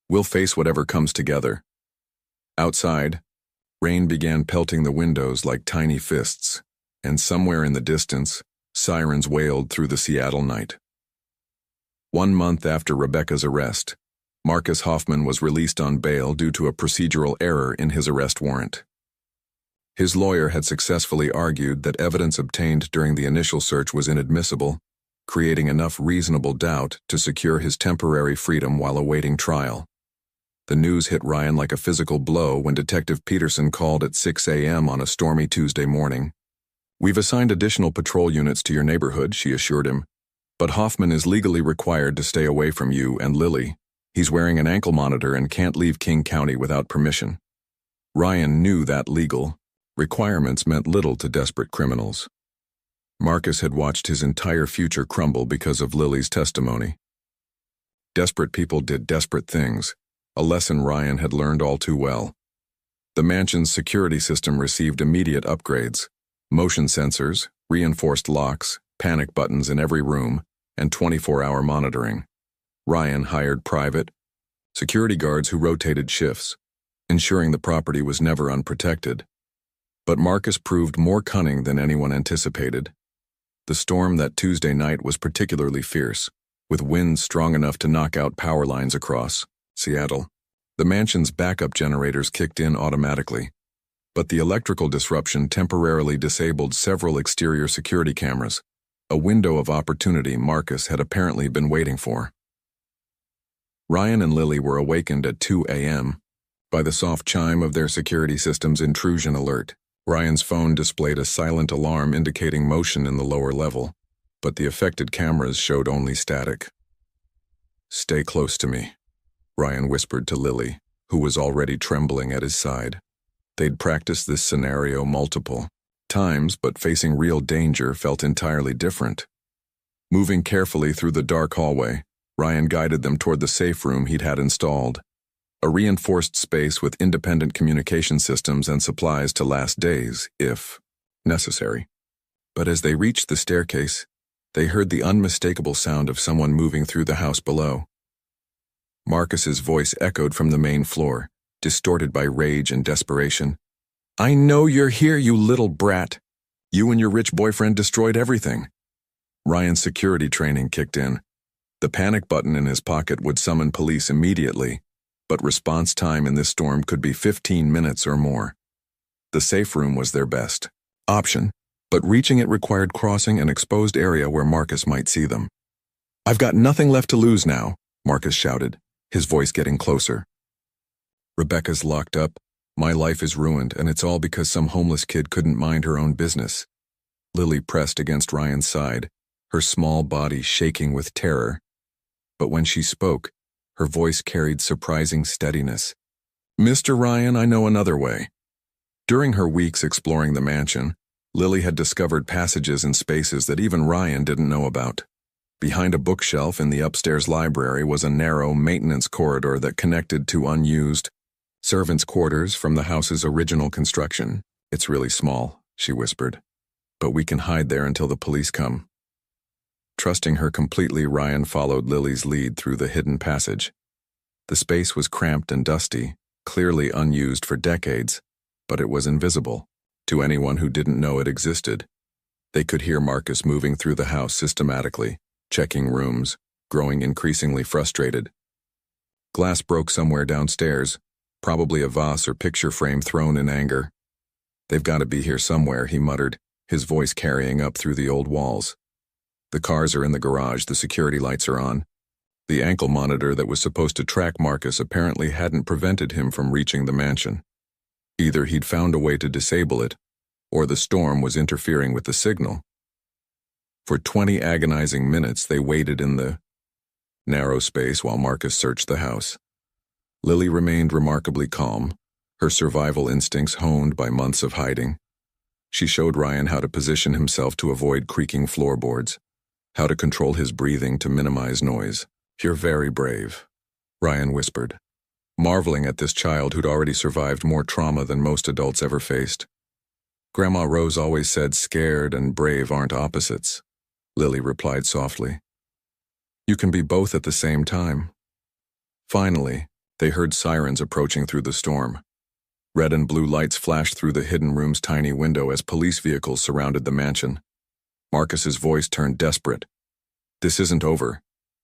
We'll face whatever comes together." Outside, rain began pelting the windows like tiny fists, and somewhere in the distance, sirens wailed through the Seattle night. 1 month after Rebecca's arrest, Marcus Hoffman was released on bail due to a procedural error in his arrest warrant. His lawyer had successfully argued that evidence obtained during the initial search was inadmissible, creating enough reasonable doubt to secure his temporary freedom while awaiting trial. The news hit Ryan like a physical blow when Detective Peterson called at 6 a.m. on a stormy Tuesday morning. "We've assigned additional patrol units to your neighborhood," she assured him, "but Hoffman is legally required to stay away from you and Lily. He's wearing an ankle monitor and can't leave King County without permission." Ryan knew that legal requirements meant little to desperate criminals. Marcus had watched his entire future crumble because of Lily's testimony. Desperate people did desperate things, a lesson Ryan had learned all too well. The mansion's security system received immediate upgrades: motion sensors, reinforced locks, panic buttons in every room, and 24-hour monitoring. Ryan hired private security guards who rotated shifts, ensuring the property was never unprotected. But Marcus proved more cunning than anyone anticipated. The storm that Tuesday night was particularly fierce, with winds strong enough to knock out power lines across Seattle. The mansion's backup generators kicked in automatically, but the electrical disruption temporarily disabled several exterior security cameras, a window of opportunity Marcus had apparently been waiting for. Ryan and Lily were awakened at 2 a.m. by the soft chime of their security system's intrusion alert. Ryan's phone displayed a silent alarm indicating motion in the lower level, but the affected cameras showed only static. "Stay close to me," Ryan whispered to Lily, who was already trembling at his side. They'd practiced this scenario multiple times, but facing real danger felt entirely different. Moving carefully through the dark hallway, Ryan guided them toward the safe room he'd had installed, a reinforced space with independent communication systems and supplies to last days, if necessary. But as they reached the staircase, they heard the unmistakable sound of someone moving through the house below. Marcus's voice echoed from the main floor, distorted by rage and desperation. "I know you're here, you little brat. You and your rich boyfriend destroyed everything." Ryan's security training kicked in. The panic button in his pocket would summon police immediately, but response time in this storm could be 15 minutes or more. The safe room was their best option, but reaching it required crossing an exposed area where Marcus might see them. "I've got nothing left to lose now," Marcus shouted, his voice getting closer. "Rebecca's locked up, my life is ruined, and it's all because some homeless kid couldn't mind her own business." Lily pressed against Ryan's side, her small body shaking with terror. But when she spoke, her voice carried surprising steadiness. "Mr. Ryan, I know another way." During her weeks exploring the mansion, Lily had discovered passages and spaces that even Ryan didn't know about. Behind a bookshelf in the upstairs library was a narrow maintenance corridor that connected to unused servants' quarters from the house's original construction. "It's really small," she whispered, "but we can hide there until the police come." Trusting her completely, Ryan followed Lily's lead through the hidden passage. The space was cramped and dusty, clearly unused for decades, but it was invisible to anyone who didn't know it existed. They could hear Marcus moving through the house systematically, checking rooms, growing increasingly frustrated. Glass broke somewhere downstairs, probably a vase or picture frame thrown in anger. "They've got to be here somewhere," he muttered, his voice carrying up through the old walls. The cars are in the garage, the security lights are on. The ankle monitor that was supposed to track Marcus apparently hadn't prevented him from reaching the mansion. Either he'd found a way to disable it, or the storm was interfering with the signal. For 20 agonizing minutes, they waited in the narrow space while Marcus searched the house. Lily remained remarkably calm, her survival instincts honed by months of hiding. She showed Ryan how to position himself to avoid creaking floorboards, how to control his breathing to minimize noise. "You're very brave," Ryan whispered, marveling at this child who'd already survived more trauma than most adults ever faced. "Grandma Rose always said scared and brave aren't opposites," Lily replied softly. "You can be both at the same time." Finally, they heard sirens approaching through the storm. Red and blue lights flashed through the hidden room's tiny window as police vehicles surrounded the mansion. Marcus's voice turned desperate. "This isn't over.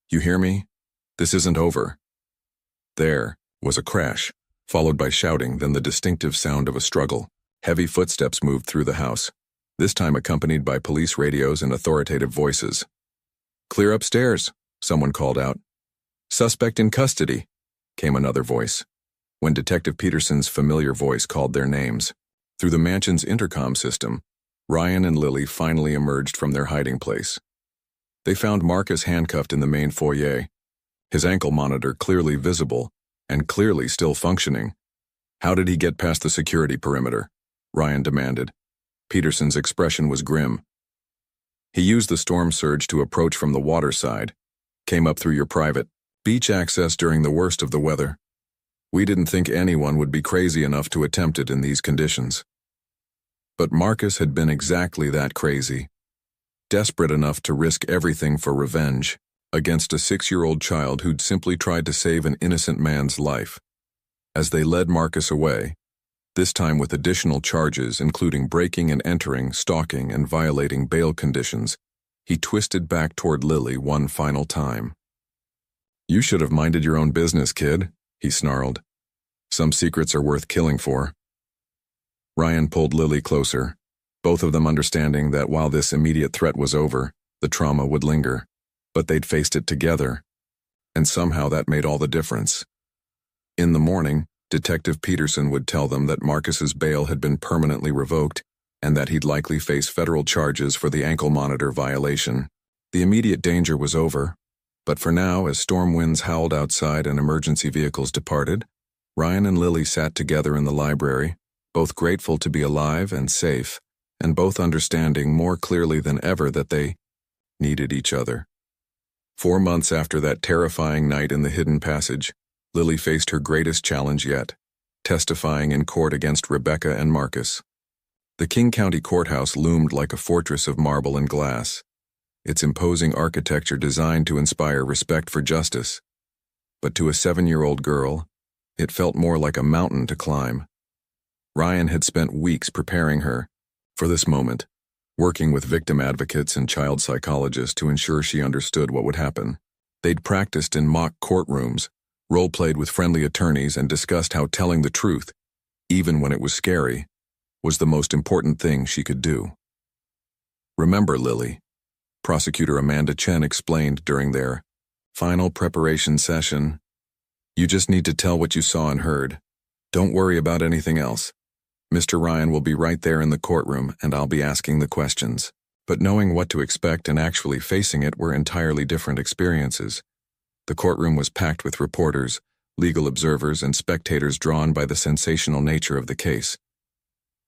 You hear me? This isn't over." There was a crash, followed by shouting, then the distinctive sound of a struggle. Heavy footsteps moved through the house, this time accompanied by police radios and authoritative voices. "Clear upstairs," someone called out. "Suspect in custody," came another voice, when Detective Peterson's familiar voice called their names. Through the mansion's intercom system, Ryan and Lily finally emerged from their hiding place. They found Marcus handcuffed in the main foyer, his ankle monitor clearly visible and clearly still functioning. "How did he get past the security perimeter?" Ryan demanded. Peterson's expression was grim. "He used the storm surge to approach from the water side, came up through your private beach access during the worst of the weather. We didn't think anyone would be crazy enough to attempt it in these conditions." But Marcus had been exactly that crazy, desperate enough to risk everything for revenge against a 6-year-old child who'd simply tried to save an innocent man's life. As they led Marcus away, this time with additional charges including breaking and entering, stalking, and violating bail conditions, he twisted back toward Lily one final time. "You should have minded your own business, kid," he snarled. "Some secrets are worth killing for." Ryan pulled Lily closer, both of them understanding that while this immediate threat was over, the trauma would linger. But they'd faced it together, and somehow that made all the difference. In the morning, Detective Peterson would tell them that Marcus's bail had been permanently revoked and that he'd likely face federal charges for the ankle monitor violation. The immediate danger was over, but for now, as storm winds howled outside and emergency vehicles departed, Ryan and Lily sat together in the library, both grateful to be alive and safe, and both understanding more clearly than ever that they needed each other. 4 months after that terrifying night in the hidden passage, Lily faced her greatest challenge yet, testifying in court against Rebecca and Marcus. The King County Courthouse loomed like a fortress of marble and glass, its imposing architecture designed to inspire respect for justice. But to a 7-year-old girl, it felt more like a mountain to climb. Ryan had spent weeks preparing her for this moment, working with victim advocates and child psychologists to ensure she understood what would happen. They'd practiced in mock courtrooms, role-played with friendly attorneys, and discussed how telling the truth, even when it was scary, was the most important thing she could do. "Remember, Lily," Prosecutor Amanda Chen explained during their final preparation session, "you just need to tell what you saw and heard. Don't worry about anything else. Mr. Ryan will be right there in the courtroom, and I'll be asking the questions." But knowing what to expect and actually facing it were entirely different experiences. The courtroom was packed with reporters, legal observers, and spectators drawn by the sensational nature of the case.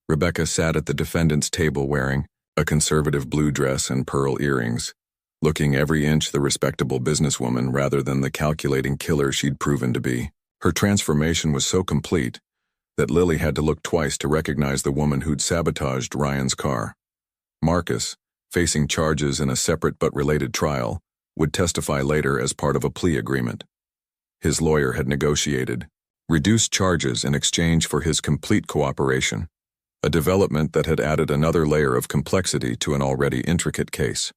Rebecca sat at the defendant's table wearing a conservative blue dress and pearl earrings, looking every inch the respectable businesswoman rather than the calculating killer she'd proven to be. Her transformation was so complete that Lily had to look twice to recognize the woman who'd sabotaged Ryan's car. Marcus, facing charges in a separate but related trial, would testify later as part of a plea agreement. His lawyer had negotiated reduced charges in exchange for his complete cooperation, a development that had added another layer of complexity to an already intricate case.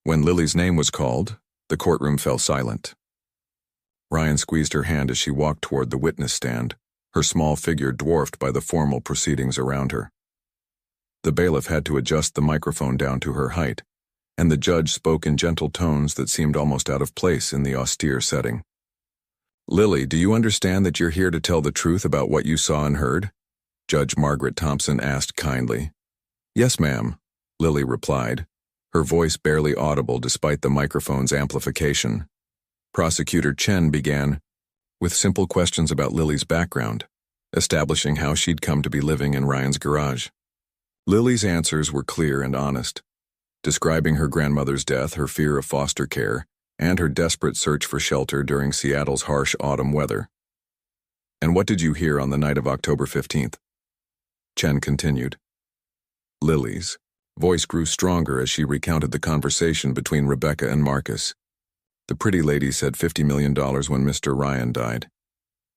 When Lily's name was called, the courtroom fell silent. Ryan squeezed her hand as she walked toward the witness stand, her small figure dwarfed by the formal proceedings around her. The bailiff had to adjust the microphone down to her height, and the judge spoke in gentle tones that seemed almost out of place in the austere setting. "Lily, do you understand that you're here to tell the truth about what you saw and heard?" Judge Margaret Thompson asked kindly. "Yes, ma'am," Lily replied, her voice barely audible despite the microphone's amplification. Prosecutor Chen began with simple questions about Lily's background, establishing how she'd come to be living in Ryan's garage. Lily's answers were clear and honest, describing her grandmother's death, her fear of foster care, and her desperate search for shelter during Seattle's harsh autumn weather. "And what did you hear on the night of October 15th? Chen continued. Lily's voice grew stronger as she recounted the conversation between Rebecca and Marcus. The pretty lady said $50 million when Mr. Ryan died.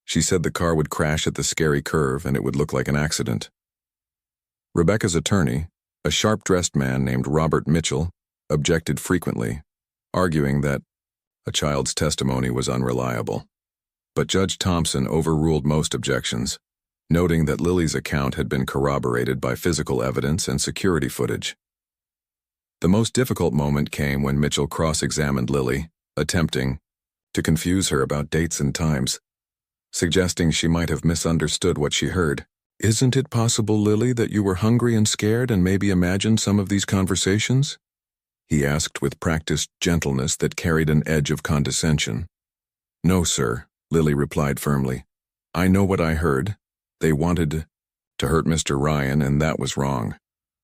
She said the car would crash at the scary curve and it would look like an accident. Rebecca's attorney, a sharp-dressed man named Robert Mitchell, objected frequently, arguing that a child's testimony was unreliable. But Judge Thompson overruled most objections, noting that Lily's account had been corroborated by physical evidence and security footage. The most difficult moment came when Mitchell cross-examined Lily, attempting to confuse her about dates and times, suggesting she might have misunderstood what she heard. "Isn't it possible, Lily, that you were hungry and scared and maybe imagined some of these conversations?" he asked with practiced gentleness that carried an edge of condescension. "No, sir," Lily replied firmly. "I know what I heard. They wanted to hurt Mr. Ryan, and that was wrong."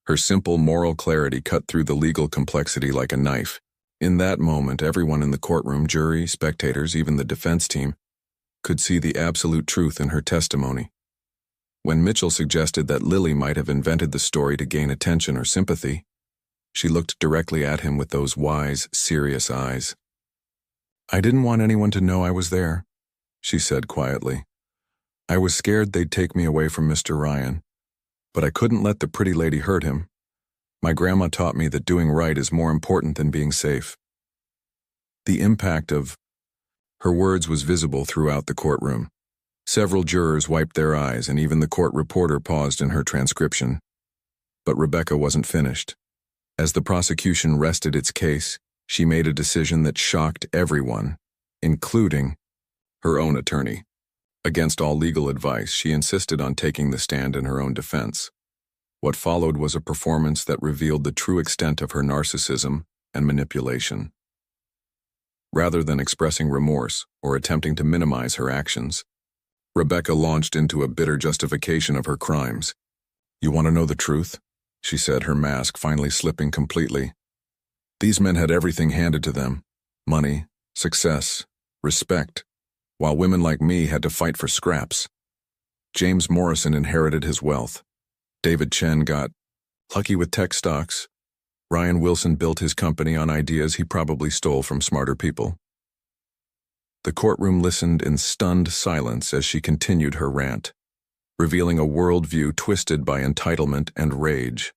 Her simple moral clarity cut through the legal complexity like a knife. In that moment, everyone in the courtroom, jury, spectators, even the defense team, could see the absolute truth in her testimony. When Mitchell suggested that Lily might have invented the story to gain attention or sympathy, she looked directly at him with those wise, serious eyes. "I didn't want anyone to know I was there," she said quietly. "I was scared they'd take me away from Mr. Ryan, but I couldn't let the pretty lady hurt him. My grandma taught me that doing right is more important than being safe." The impact of her words was visible throughout the courtroom. Several jurors wiped their eyes, and even the court reporter paused in her transcription. But Rebecca wasn't finished. As the prosecution rested its case, she made a decision that shocked everyone, including her own attorney. Against all legal advice, she insisted on taking the stand in her own defense. What followed was a performance that revealed the true extent of her narcissism and manipulation. Rather than expressing remorse or attempting to minimize her actions, Rebecca launched into a bitter justification of her crimes. "You want to know the truth?" she said, her mask finally slipping completely. "These men had everything handed to them: money, success, respect, while women like me had to fight for scraps. James Morrison inherited his wealth. David Chen got lucky with tech stocks. Ryan Wilson built his company on ideas he probably stole from smarter people." The courtroom listened in stunned silence as she continued her rant, revealing a worldview twisted by entitlement and rage.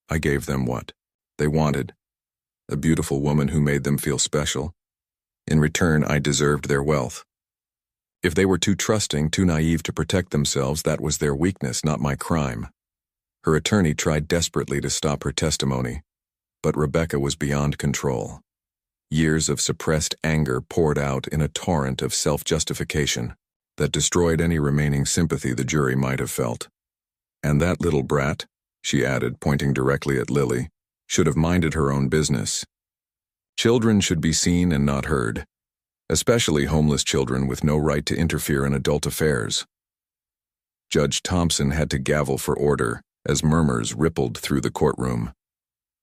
"I gave them what they wanted: a beautiful woman who made them feel special. In return, I deserved their wealth. If they were too trusting, too naive to protect themselves, that was their weakness, not my crime." Her attorney tried desperately to stop her testimony, but Rebecca was beyond control. Years of suppressed anger poured out in a torrent of self-justification that destroyed any remaining sympathy the jury might have felt. "And that little brat," she added, pointing directly at Lily, "should have minded her own business. Children should be seen and not heard, especially homeless children with no right to interfere in adult affairs." Judge Thompson had to gavel for order as murmurs rippled through the courtroom.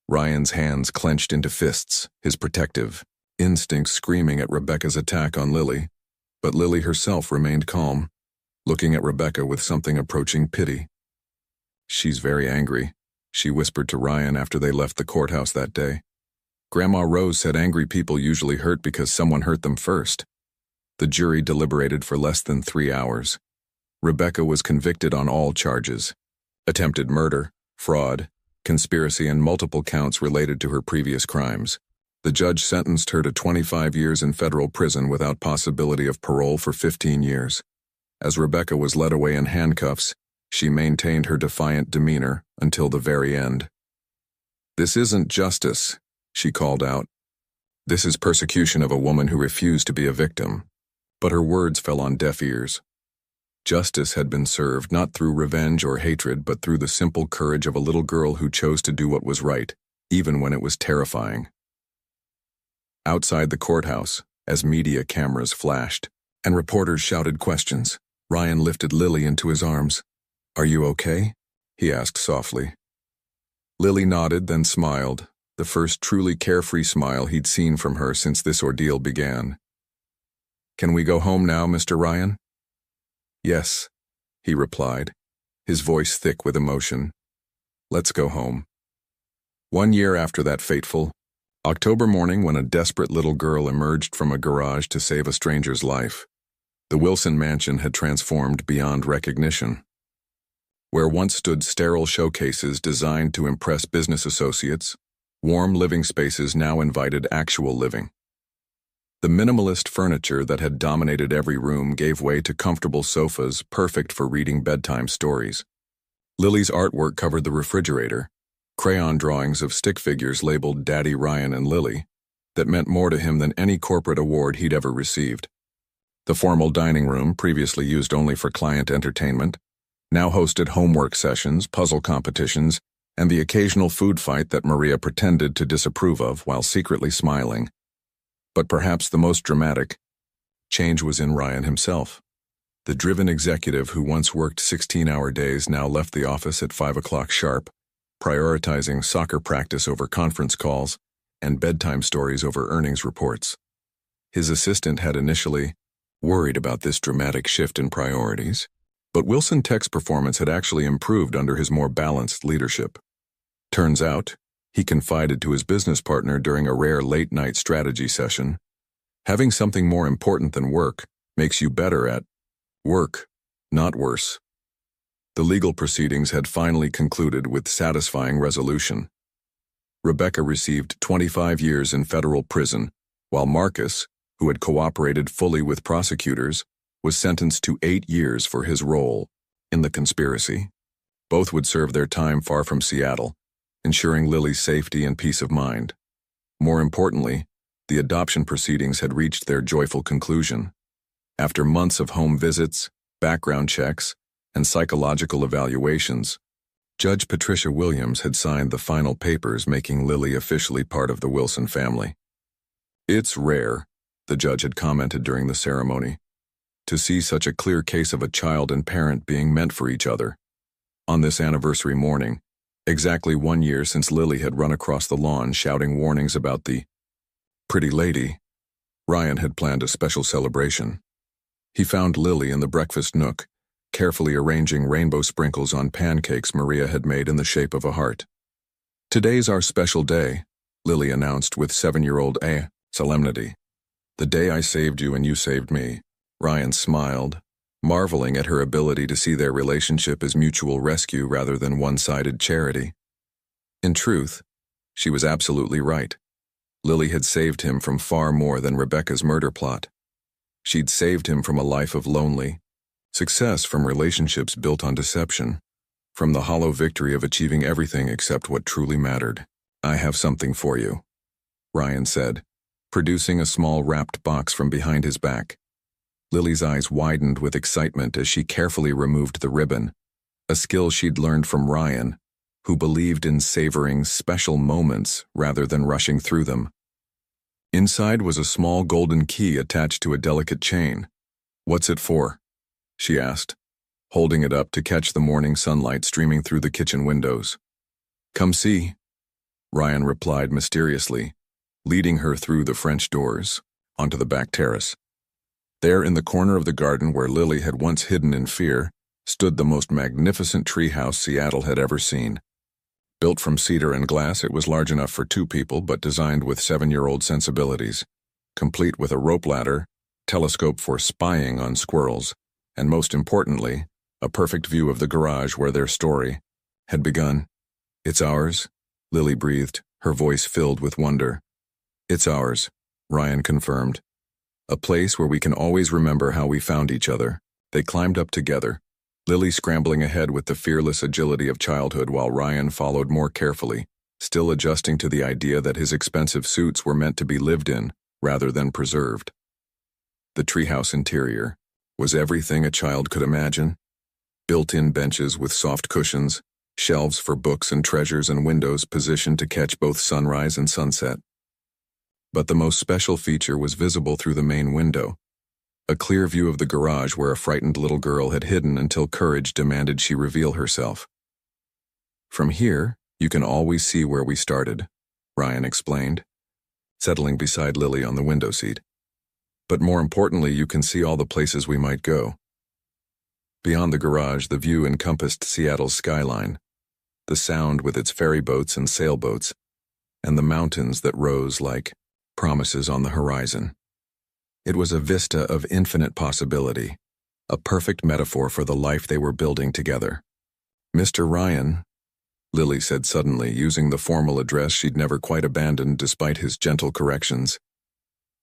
Ryan's hands clenched into fists, his protective instincts screaming at Rebecca's attack on Lily, but Lily herself remained calm, looking at Rebecca with something approaching pity. "She's very angry," she whispered to Ryan after they left the courthouse that day. "Grandma Rose said angry people usually hurt because someone hurt them first." The jury deliberated for less than 3 hours. Rebecca was convicted on all charges: attempted murder, fraud, conspiracy, and multiple counts related to her previous crimes. The judge sentenced her to 25 years in federal prison without possibility of parole for 15 years. As Rebecca was led away in handcuffs, she maintained her defiant demeanor until the very end. "This isn't justice," she called out. "This is persecution of a woman who refused to be a victim." But her words fell on deaf ears. Justice had been served not through revenge or hatred, but through the simple courage of a little girl who chose to do what was right, even when it was terrifying. Outside the courthouse, as media cameras flashed and reporters shouted questions, Ryan lifted Lily into his arms. "Are you okay?" he asked softly. Lily nodded, then smiled, the first truly carefree smile he'd seen from her since this ordeal began. "Can we go home now, Mr. Ryan?" "Yes," he replied, his voice thick with emotion. "Let's go home." 1 year after that fateful October morning, when a desperate little girl emerged from a garage to save a stranger's life, the Wilson mansion had transformed beyond recognition. Where once stood sterile showcases designed to impress business associates, warm living spaces now invited actual living. The minimalist furniture that had dominated every room gave way to comfortable sofas perfect for reading bedtime stories. Lily's artwork covered the refrigerator, crayon drawings of stick figures labeled Daddy Ryan and Lily, that meant more to him than any corporate award he'd ever received. The formal dining room, previously used only for client entertainment, now hosted homework sessions, puzzle competitions, and the occasional food fight that Maria pretended to disapprove of while secretly smiling. But perhaps the most dramatic change was in Ryan himself. The driven executive who once worked 16-hour days now left the office at 5 o'clock sharp, prioritizing soccer practice over conference calls and bedtime stories over earnings reports. His assistant had initially worried about this dramatic shift in priorities, but Wilson Tech's performance had actually improved under his more balanced leadership. Turns out, he confided to his business partner during a rare late-night strategy session, having something more important than work makes you better at work, not worse. The legal proceedings had finally concluded with satisfying resolution. Rebecca received 25 years in federal prison, while Marcus, who had cooperated fully with prosecutors, was sentenced to 8 years for his role in the conspiracy. Both would serve their time far from Seattle, ensuring Lily's safety and peace of mind. More importantly, the adoption proceedings had reached their joyful conclusion. After months of home visits, background checks, and psychological evaluations, Judge Patricia Williams had signed the final papers making Lily officially part of the Wilson family. "It's rare," the judge had commented during the ceremony, "to see such a clear case of a child and parent being meant for each other." On this anniversary morning, exactly 1 year since Lily had run across the lawn shouting warnings about the pretty lady, Ryan had planned a special celebration. He found Lily in the breakfast nook, carefully arranging rainbow sprinkles on pancakes Maria had made in the shape of a heart. "Today's our special day," Lily announced with 7-year-old solemnity. "The day I saved you and you saved me." Ryan smiled, marveling at her ability to see their relationship as mutual rescue rather than one-sided charity. In truth, she was absolutely right. Lily had saved him from far more than Rebecca's murder plot. She'd saved him from a life of lonely success, from relationships built on deception, from the hollow victory of achieving everything except what truly mattered. "I have something for you," Ryan said, producing a small wrapped box from behind his back. Lily's eyes widened with excitement as she carefully removed the ribbon, a skill she'd learned from Ryan, who believed in savoring special moments rather than rushing through them. Inside was a small golden key attached to a delicate chain. "What's it for?" she asked. holding it up to catch the morning sunlight streaming through the kitchen windows. "Come see," Ryan replied mysteriously, leading her through the French doors, onto the back terrace. There, in the corner of the garden where Lily had once hidden in fear, stood the most magnificent treehouse Seattle had ever seen. Built from cedar and glass, it was large enough for 2 people, but designed with 7-year-old sensibilities, complete with a rope ladder, telescope for spying on squirrels, and most importantly, a perfect view of the garage where their story had begun. "It's ours," Lily breathed, her voice filled with wonder. "It's ours," Ryan confirmed. "A place where we can always remember how we found each other." They climbed up together, Lily scrambling ahead with the fearless agility of childhood while Ryan followed more carefully, still adjusting to the idea that his expensive suits were meant to be lived in, rather than preserved. The treehouse interior was everything a child could imagine. Built-in benches with soft cushions, shelves for books and treasures, and windows positioned to catch both sunrise and sunset. But the most special feature was visible through the main window, a clear view of the garage where a frightened little girl had hidden until courage demanded she reveal herself. "From here, you can always see where we started," Ryan explained, settling beside Lily on the window seat. "But more importantly, you can see all the places we might go." Beyond the garage, the view encompassed Seattle's skyline, the Sound with its ferry boats and sailboats, and the mountains that rose like promises on the horizon. It was a vista of infinite possibility, a perfect metaphor for the life they were building together. "Mr. Ryan," Lily said suddenly, using the formal address she'd never quite abandoned despite his gentle corrections.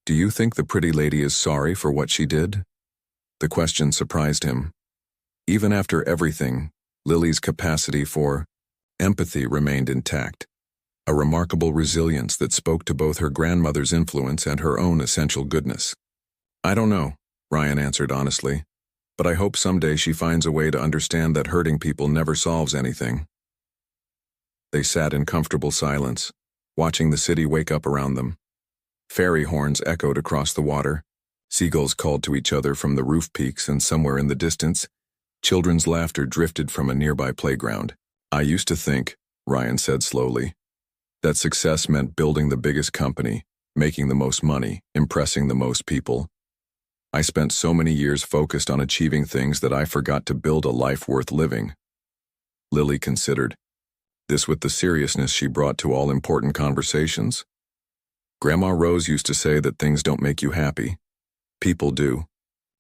"Do you think the pretty lady is sorry for what she did?" The question surprised him. Even after everything, Lily's capacity for empathy remained intact, a remarkable resilience that spoke to both her grandmother's influence and her own essential goodness. "I don't know," Ryan answered honestly, "but I hope someday she finds a way to understand that hurting people never solves anything." They sat in comfortable silence, watching the city wake up around them. Ferry horns echoed across the water, seagulls called to each other from the roof peaks, and somewhere in the distance, children's laughter drifted from a nearby playground. "I used to think," Ryan said slowly, "that success meant building the biggest company, making the most money, impressing the most people. I spent so many years focused on achieving things that I forgot to build a life worth living." Lily considered, this with the seriousness she brought to all important conversations. "Grandma Rose used to say that things don't make you happy. People do.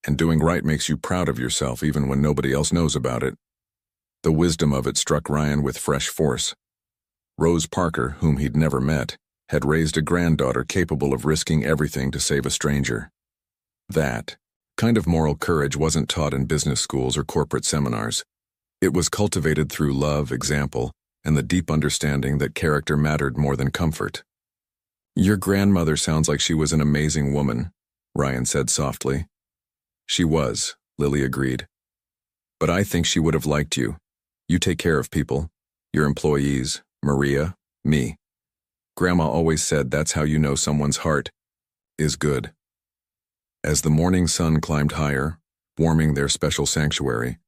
And doing right makes you proud of yourself even when nobody else knows about it." The wisdom of it struck Ryan with fresh force. Rose Parker, whom he'd never met, had raised a granddaughter capable of risking everything to save a stranger. That kind of moral courage wasn't taught in business schools or corporate seminars. It was cultivated through love, example, and the deep understanding that character mattered more than comfort. "Your grandmother sounds like she was an amazing woman," Ryan said softly. "She was," Lily agreed. "But I think she would have liked you. You take care of people, your employees, Maria, me. Grandma always said that's how you know someone's heart is good." As the morning sun climbed higher, warming their special sanctuary,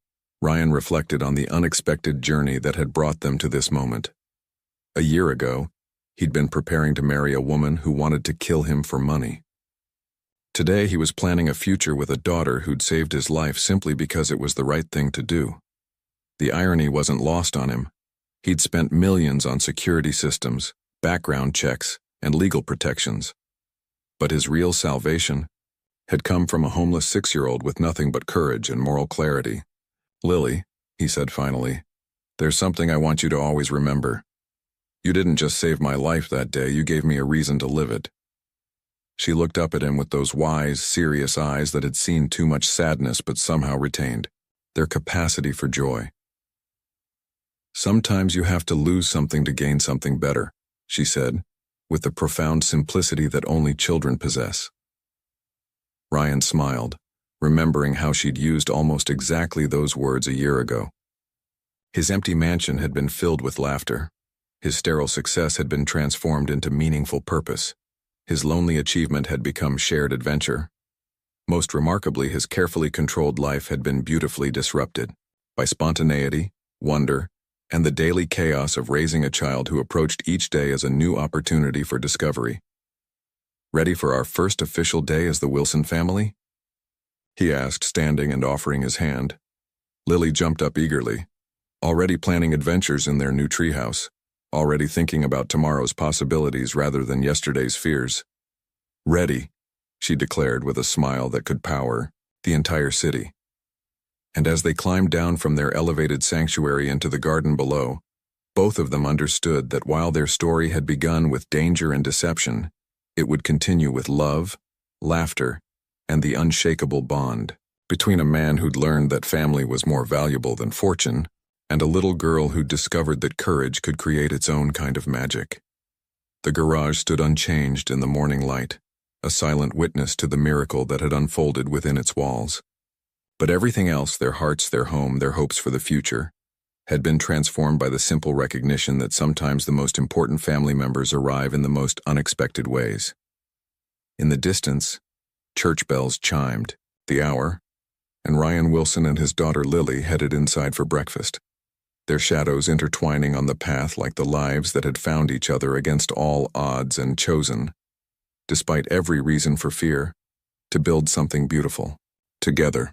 Ryan reflected on the unexpected journey that had brought them to this moment. A year ago, he'd been preparing to marry a woman who wanted to kill him for money. Today, he was planning a future with a daughter who'd saved his life simply because it was the right thing to do. The irony wasn't lost on him. He'd spent millions on security systems, background checks, and legal protections. But his real salvation had come from a homeless 6-year-old with nothing but courage and moral clarity. "Lily," he said finally, "there's something I want you to always remember. You didn't just save my life that day, you gave me a reason to live it." She looked up at him with those wise, serious eyes that had seen too much sadness but somehow retained their capacity for joy. "Sometimes you have to lose something to gain something better," she said, with the profound simplicity that only children possess. Ryan smiled, remembering how she'd used almost exactly those words a year ago. His empty mansion had been filled with laughter. His sterile success had been transformed into meaningful purpose. His lonely achievement had become shared adventure. Most remarkably, his carefully controlled life had been beautifully disrupted. by spontaneity, wonder, and the daily chaos of raising a child who approached each day as a new opportunity for discovery. "Ready for our first official day as the Wilson family?" he asked, standing and offering his hand. Lily jumped up eagerly, already planning adventures in their new treehouse, already thinking about tomorrow's possibilities rather than yesterday's fears. "Ready," she declared with a smile that could power the entire city. And as they climbed down from their elevated sanctuary into the garden below, both of them understood that while their story had begun with danger and deception, it would continue with love, laughter, and the unshakable bond between a man who'd learned that family was more valuable than fortune and a little girl who'd discovered that courage could create its own kind of magic. The garage stood unchanged in the morning light, a silent witness to the miracle that had unfolded within its walls. But everything else, their hearts, their home, their hopes for the future, had been transformed by the simple recognition that sometimes the most important family members arrive in the most unexpected ways. In the distance, church bells chimed the hour, and Ryan Wilson and his daughter Lily headed inside for breakfast, their shadows intertwining on the path like the lives that had found each other against all odds and chosen, despite every reason for fear, to build something beautiful, together.